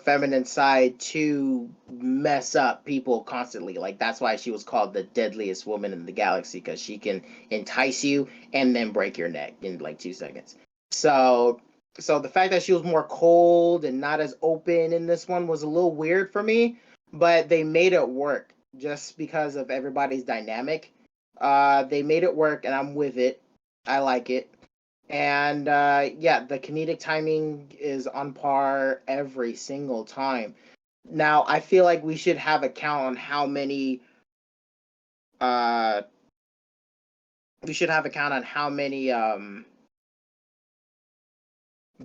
feminine side to mess up people constantly. Like that's why she was called the deadliest woman in the galaxy, because she can entice you and then break your neck in like 2 seconds. So the fact that she was more cold and not as open in this one was a little weird for me, but they made it work just because of everybody's dynamic. They made it work, and I'm with it. I like it. And yeah, the comedic timing is on par every single time. Now, I feel like we should have a count on uh we should have a count on how many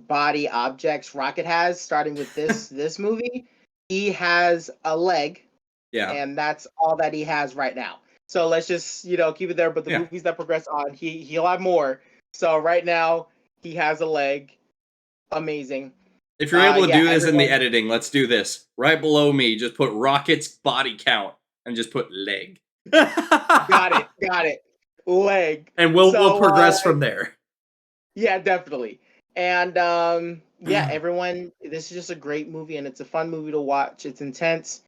body objects Rocket has, starting with this movie. He has a leg, Yeah. and that's all that he has right now. So let's just keep it there. But the Yeah. movies that progress on, he'll have more. So right now he has a leg. Amazing. If you're able to Yeah, do this in the everyone. editing, let's do this. Right below me, just put Rocket's body count and just put leg. Got it. Got it. Leg. And we'll So progress from there. yeah, definitely. And yeah, everyone, this is just a great movie and it's a fun movie to watch. It's intense.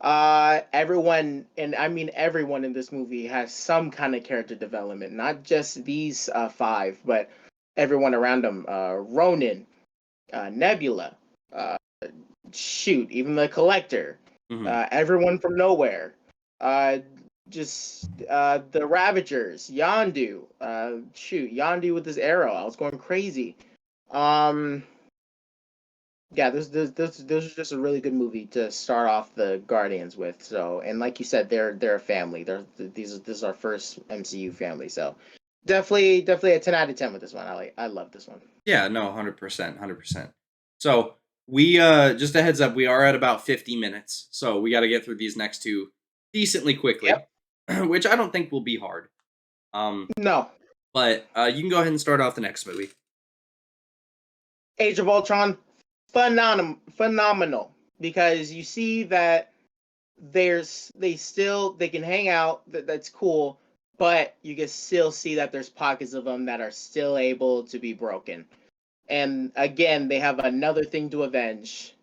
Everyone, and I mean everyone in this movie has some kind of character development, not just these five, but everyone around them. Ronan, Nebula, uh, shoot, even the Collector, Mhm. everyone from nowhere, uh, just the Ravagers, Yondu, shoot, Yondu with his arrow. I was going crazy. Um, yeah, this is just a really good movie to start off the Guardians with. So, and like you said, they're a family. This is our first MCU family. So, definitely a 10 out of 10 with this one. I love this one. Yeah, no, 100%, 100%. So we just a heads up, we are at about 50 minutes, so we got to get through these next two decently quickly, Yep. which I don't think will be hard. No, But you can go ahead and start off the next movie. Age of Ultron, phenomenal because you see that they can hang out. That's cool, but you can still see that there's pockets of them that are still able to be broken. And again, they have another thing to avenge,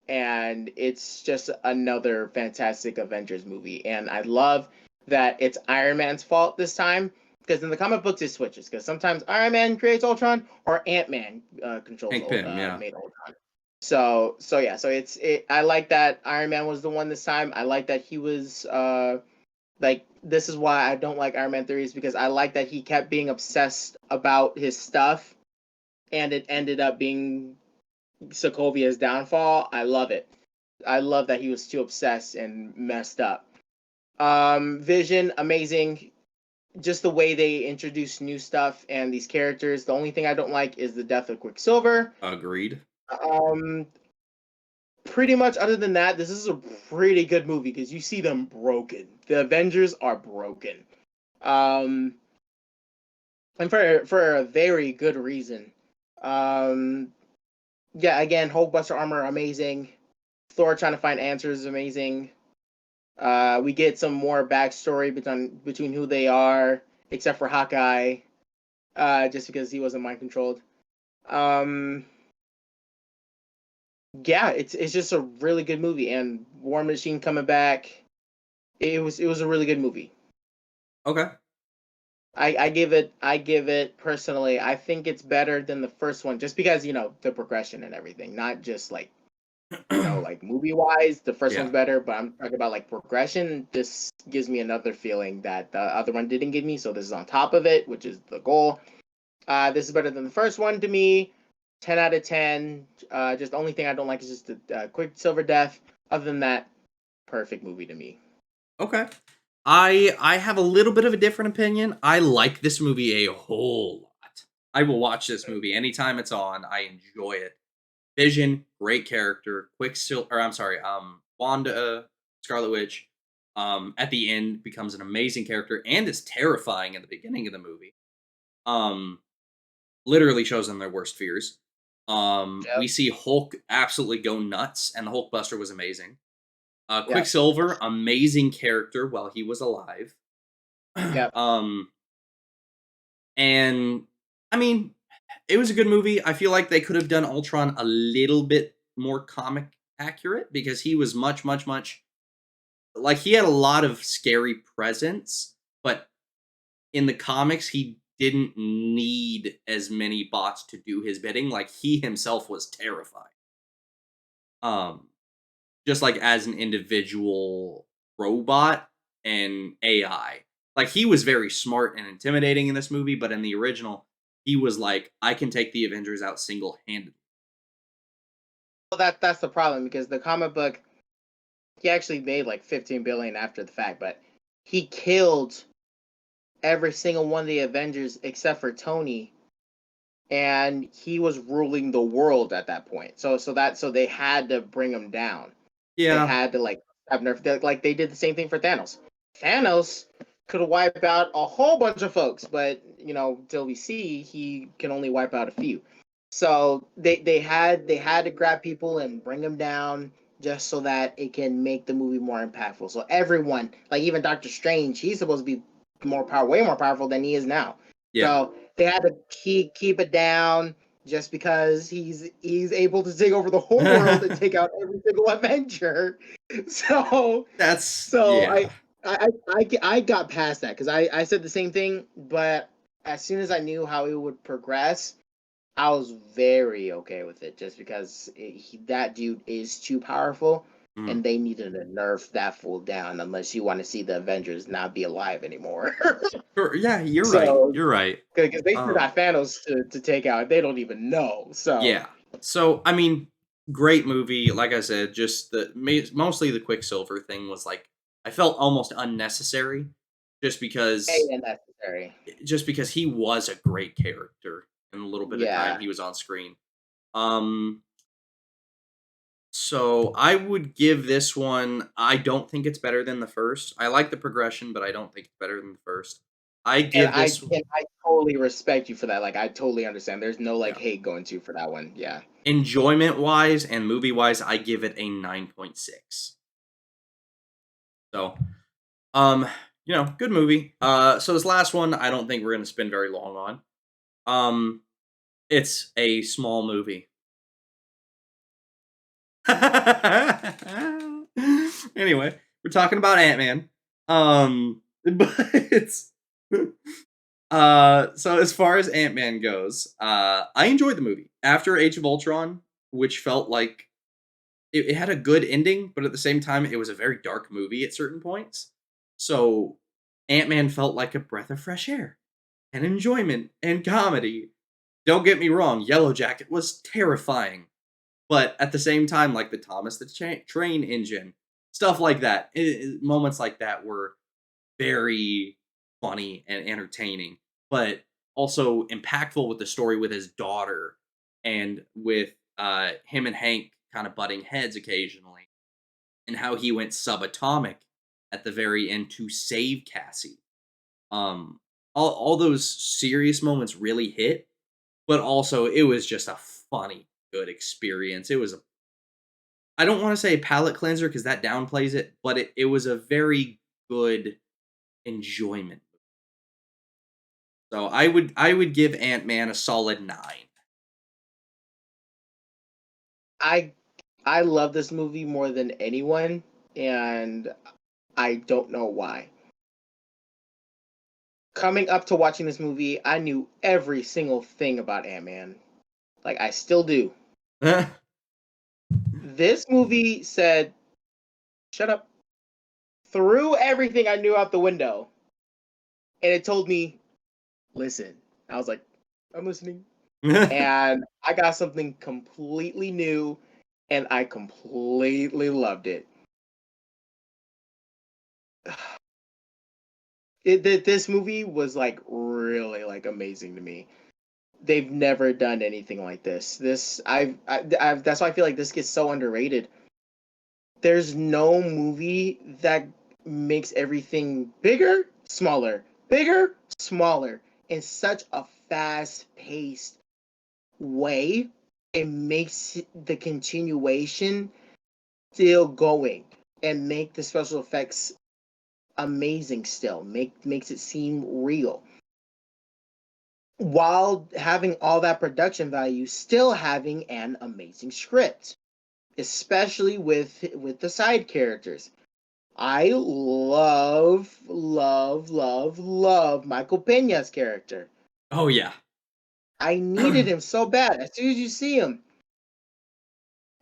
and it's just another fantastic Avengers movie. And I love that it's Iron Man's fault this time, because in the comic books it switches. Because sometimes Iron Man creates Ultron, or Ant Man controls Hank Pym, yeah. made Ultron. So yeah, so it. I like that Iron Man was the one this time. I like that he was like, this is why I don't like Iron Man theories, because I like that he kept being obsessed about his stuff, and it ended up being Sokovia's downfall. I love it. I love that he was too obsessed and messed up. Vision, amazing. Just the way they introduce new stuff and these characters. The only thing I don't like is the death of Quicksilver. Agreed. Um, Pretty much other than that, this is a pretty good movie because you see them broken. The Avengers are broken. Um, and for a very good reason. Um, yeah, again, Hulkbuster armor amazing. Thor trying to find answers is amazing. We get some more backstory between who they are, except for Hawkeye, just because he wasn't mind controlled. Um, yeah, it's just a really good movie, and War Machine coming back. It was a really good movie. Okay. I give it personally. I think it's better than the first one, just because the progression and everything, not just like like movie wise, the first one's Yeah. better, but I'm talking about like progression. This gives me another feeling that the other one didn't give me, so this is on top of it, which is the goal. This is better than the first one to me. 10 out of 10. Just the only thing I don't like is just the Quicksilver death. Other than that, perfect movie to me. Okay. I have a little bit of a different opinion. I like this movie a whole lot. I will watch this movie anytime it's on. I enjoy it. Vision, great character. Quicksilver, or I'm sorry, Wanda, Scarlet Witch, at the end becomes an amazing character and is terrifying in the beginning of the movie. Um, Literally shows them their worst fears. We Yep. see Hulk absolutely go nuts, and the Hulk Buster was amazing. Yep. Quicksilver, amazing character while he was alive. Yep. um, and I mean, it was a good movie. I feel like they could have done Ultron a little bit more comic accurate because he was much, much, much like he had a lot of scary presence, but in the comics, he didn't need as many bots to do his bidding. Like he himself was terrified. Um, just like as an individual robot and AI. Like he was very smart and intimidating in this movie, but in the original, he was like, I can take the Avengers out single handedly. Well, that's the problem because the comic book, he actually made like 15 billion after the fact, but he killed every single one of the Avengers except for Tony, and he was ruling the world at that point. So they had to bring him down. They Yeah. had to like have nerf, like they did the same thing for Thanos. Thanos could wipe out a whole bunch of folks, but till we see, he can only wipe out a few. So they had to grab people and bring them down just so that it can make the movie more impactful. So everyone, like even Doctor Strange, he's supposed to be way more powerful than he is now. Yeah. So they had to keep it down just because he's able to take over the whole world and take out every single Avenger. So That's so yeah. I got past that because I said the same thing, but as soon as I knew how it would progress, I was very okay with it just because that dude is too powerful Mm. and they needed to nerf that fool down unless you want to see the Avengers not be alive anymore. Sure, yeah, you're right. So, You're right. because they still Um, got Thanos to take out, they don't even know. So, yeah. So, I mean, great movie. Like I said, just mostly the Quicksilver thing was like I felt almost unnecessary, just hey, because unnecessary. he was a great character in the little bit of time Yeah, he was on screen. Um, so I would give this one. I don't think it's better than the first. I like the progression, but I don't think it's better than the first. I and give I this. and I totally respect you for that. Like, I totally understand. There's no like Yeah. hate going to for that one. Yeah. Enjoyment wise and movie wise, I give it a 9.6. So, um, good movie. So this last one, I don't think we're gonna spend very long on. Um, it's a small movie. Anyway, we're talking about Ant-Man. But it's so as far as Ant-Man goes, I enjoyed the movie. After Age of Ultron, which felt like it had a good ending, but at the same time, it was a very dark movie at certain points. So Ant-Man felt like a breath of fresh air and enjoyment and comedy. Don't get me wrong, Yellow Jacket was terrifying, but at the same time, like the Thomas the Train engine, stuff like that, moments like that were very funny and entertaining, but also impactful with the story with his daughter and with him and Hank kind of butting heads occasionally, and how he went subatomic at the very end to save Cassie. Um, all those serious moments really hit, but also it was just a funny, good experience. It was a I don't want to say a palate cleanser because that downplays it, but it was a very good enjoyment. So I would give Ant Man a solid 9. I I love this movie more than anyone, and I don't know why. Coming up to watching this movie, I knew every single thing about Ant Man. Like, I still do. This movie said, shut up, threw everything I knew out the window, and it told me, listen. I was like, I'm listening. And I got something completely new, and I completely loved it. This movie was like really like amazing to me. They've never done anything like this. I've that's why I feel like this gets so underrated. There's no movie that makes everything bigger, smaller, in such a fast-paced way. It makes the continuation still going and make the special effects amazing still. Makes it seem real while having all that production value, still having an amazing script, especially with the side characters. I love Michael Pena's character. Oh yeah. I needed him so bad. As soon as you see him,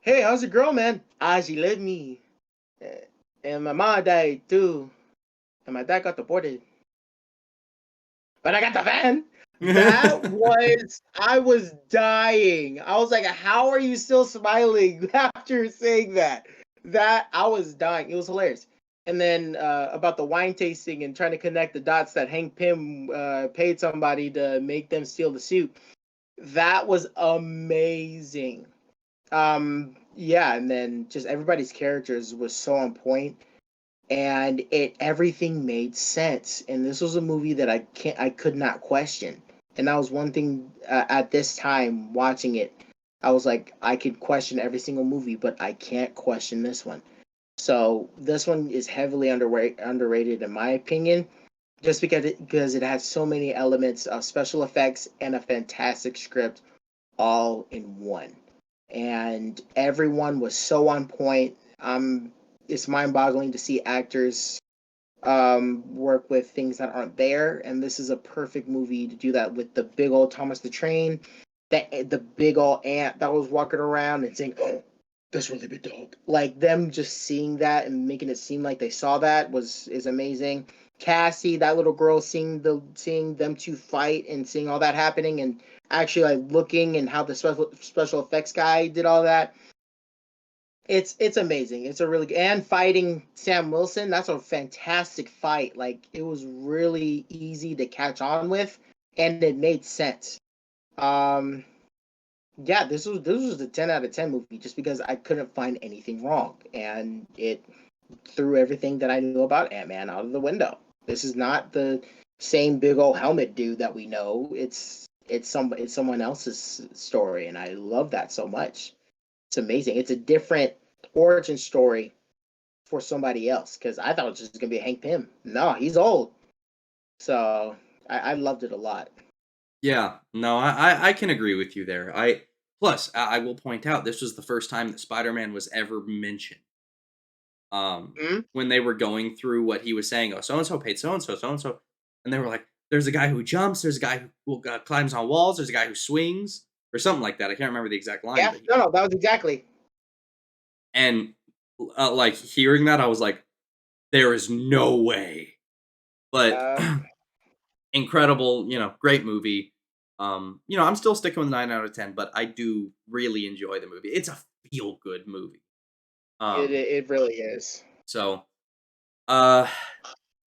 hey, how's your girl, man? Ah, she left me, and my mom died too, and my dad got deported. But I got the van. I was dying. I was like, how are you still smiling after saying that? That I was dying. It was hilarious. And then about the wine tasting and trying to connect the dots that Hank Pym paid somebody to make them steal the suit. That was amazing. Yeah, and then just everybody's characters was so on point, and it everything made sense. And this was a movie that I could not question. And that was one thing at this time watching it. I was like, I could question every single movie, but I can't question this one. So this one is heavily underrated in my opinion, just because it has so many elements of special effects and a fantastic script all in one. And everyone was so on point. It's mind-boggling to see actors work with things that aren't there, and this is a perfect movie to do that with the big old Thomas the Train, the big old ant that was walking around and saying, "Oh, that's really big dog." Like them just seeing that and making it seem like they saw that is amazing. Cassie, that little girl, seeing them two fight and seeing all that happening, and actually like looking and how the special effects guy did all that. It's amazing. It's a really and fighting Sam Wilson. That's a fantastic fight. Like it was really easy to catch on with, and it made sense. Um, yeah, this was a 10 out of 10 movie just because I couldn't find anything wrong, and it threw everything that I knew about Ant Man out of the window. This is not the same big old helmet dude that we know. It's someone else's story, and I love that so much. It's amazing. It's a different origin story for somebody else because I thought it was just gonna be Hank Pym. No, he's old, so I loved it a lot. Yeah, no, I can agree with you there. I will point out this was the first time that Spider-Man was ever mentioned. Mhm. When they were going through what he was saying, oh, so and so paid so and so, and they were like, "There's a guy who jumps, there's a guy who climbs on walls, there's a guy who swings, or something like that." I can't remember the exact line, Yeah, but no, that was exactly. and like hearing that, I was like, "There is no way." But Uh, incredible, great movie. I'm still sticking with 9 out of 10, but I do really enjoy the movie. It's a feel good movie. Um, it really is. so uh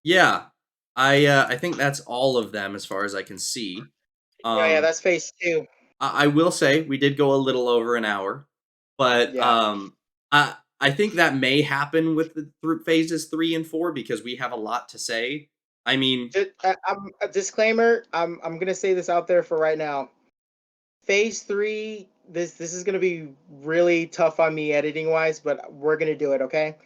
yeah. I think that's all of them as far as I can see. Yeah, yeah, Um that's phase two. I will say we did go a little over an hour, but Yeah. I think that may happen with the through phases 3 and 4 because we have a lot to say. I mean, I'm a disclaimer. I'm gonna say this out there for right now. Phase three. This is gonna be really tough on me editing wise, but we're gonna do it. Okay.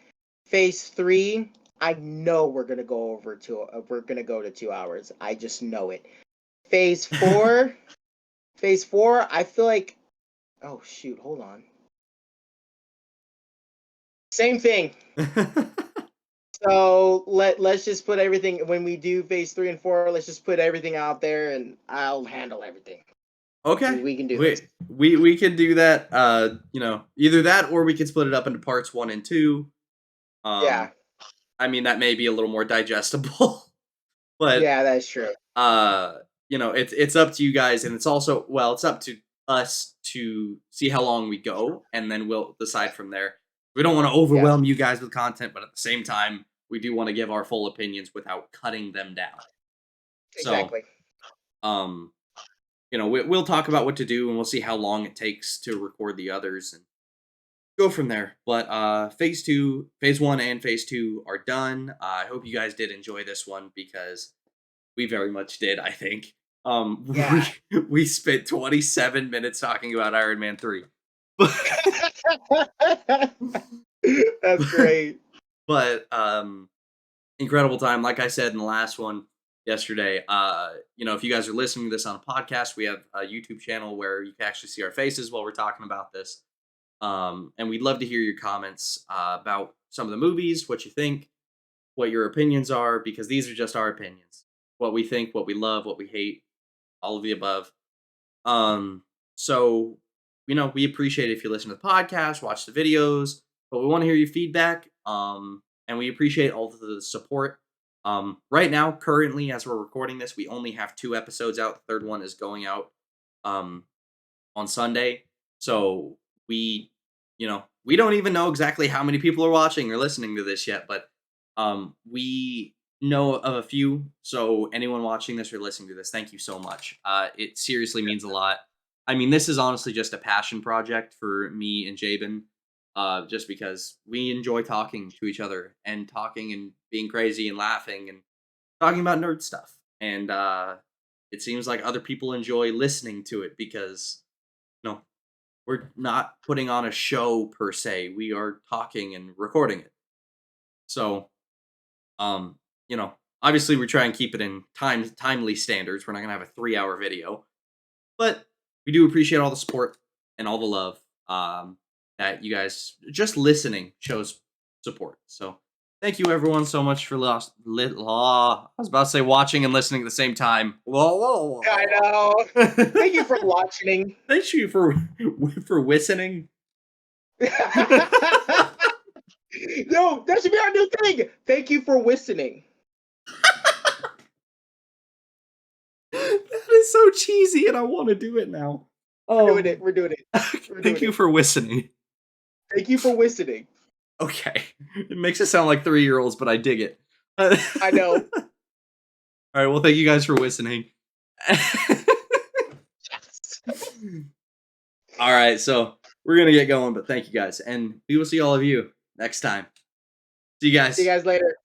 Phase three. I know we're gonna go over to. We're gonna go to 2 hours. I just know it. Phase four. Phase four. I feel like. Oh shoot! Hold on. Same thing. So let's just put everything when we do phase three and four. Let's just put everything out there, and I'll handle everything. Okay. We can do this. We can do that. Either that or we could split it up into parts 1 and 2. Yeah, Um, I mean that may be a little more digestible, but yeah, that's true. it's up to you guys, and it's also it's up to us to see how long we go, and then we'll decide from there. We don't want to Yeah, overwhelm you guys with content, but at the same time, we do want to give our full opinions without cutting them down. So, exactly. um, we'll talk about what to do, and we'll see how long it takes to record the others, and go from there. But phase 1 and phase 2 are done. I hope you guys did enjoy this one because we very much did, I think. Yeah. We spent 27 minutes talking about Iron Man 3. But That's great. but incredible time. Like I said in the last one yesterday, if you guys are listening to this on a podcast, we have a YouTube channel where you can actually see our faces while we're talking about this. And we'd love to hear your comments about some of the movies, what you think, what your opinions are, because these are just our opinions. What we think, what we love, what we hate, all of the above. So we appreciate it if you listen to the podcast, watch the videos, but we want to hear your feedback. And we appreciate all of the support. Right now, currently, as we're recording this, we only have 2 episodes out. The third one is going out um on Sunday. So we don't even know exactly how many people are watching or listening to this yet, but We know of a few, so anyone watching this or listening to this, thank you so much. It seriously means a lot. I mean, this is honestly just a passion project for me and Jabin, just because we enjoy talking to each other and talking and being crazy and laughing and talking about nerd stuff. And it seems like other people enjoy listening to it because, no, we're not putting on a show per se. We are talking and recording it. So, um, you know, obviously we try and keep it in timely standards. We're not gonna have a 3 hour video, but we do appreciate all the support and all the love that you guys just listening shows support. So thank you everyone so much for I was about to say watching and listening at the same time. Whoa, whoa, I know. whoa. Thank you for watching. Thank you for listening. No, that should be our new thing. Thank you for listening. That is so cheesy, and I want to do it now. We're doing it. We're doing it. We're Thank doing you it. for listening. Thank you for listening. Okay, it makes it sound like 3-year-olds, but I dig it. I know. All right, well, thank you guys for listening. Yes. All right, so we're gonna get going, but thank you guys, and we will see all of you next time. See you guys. See you guys later.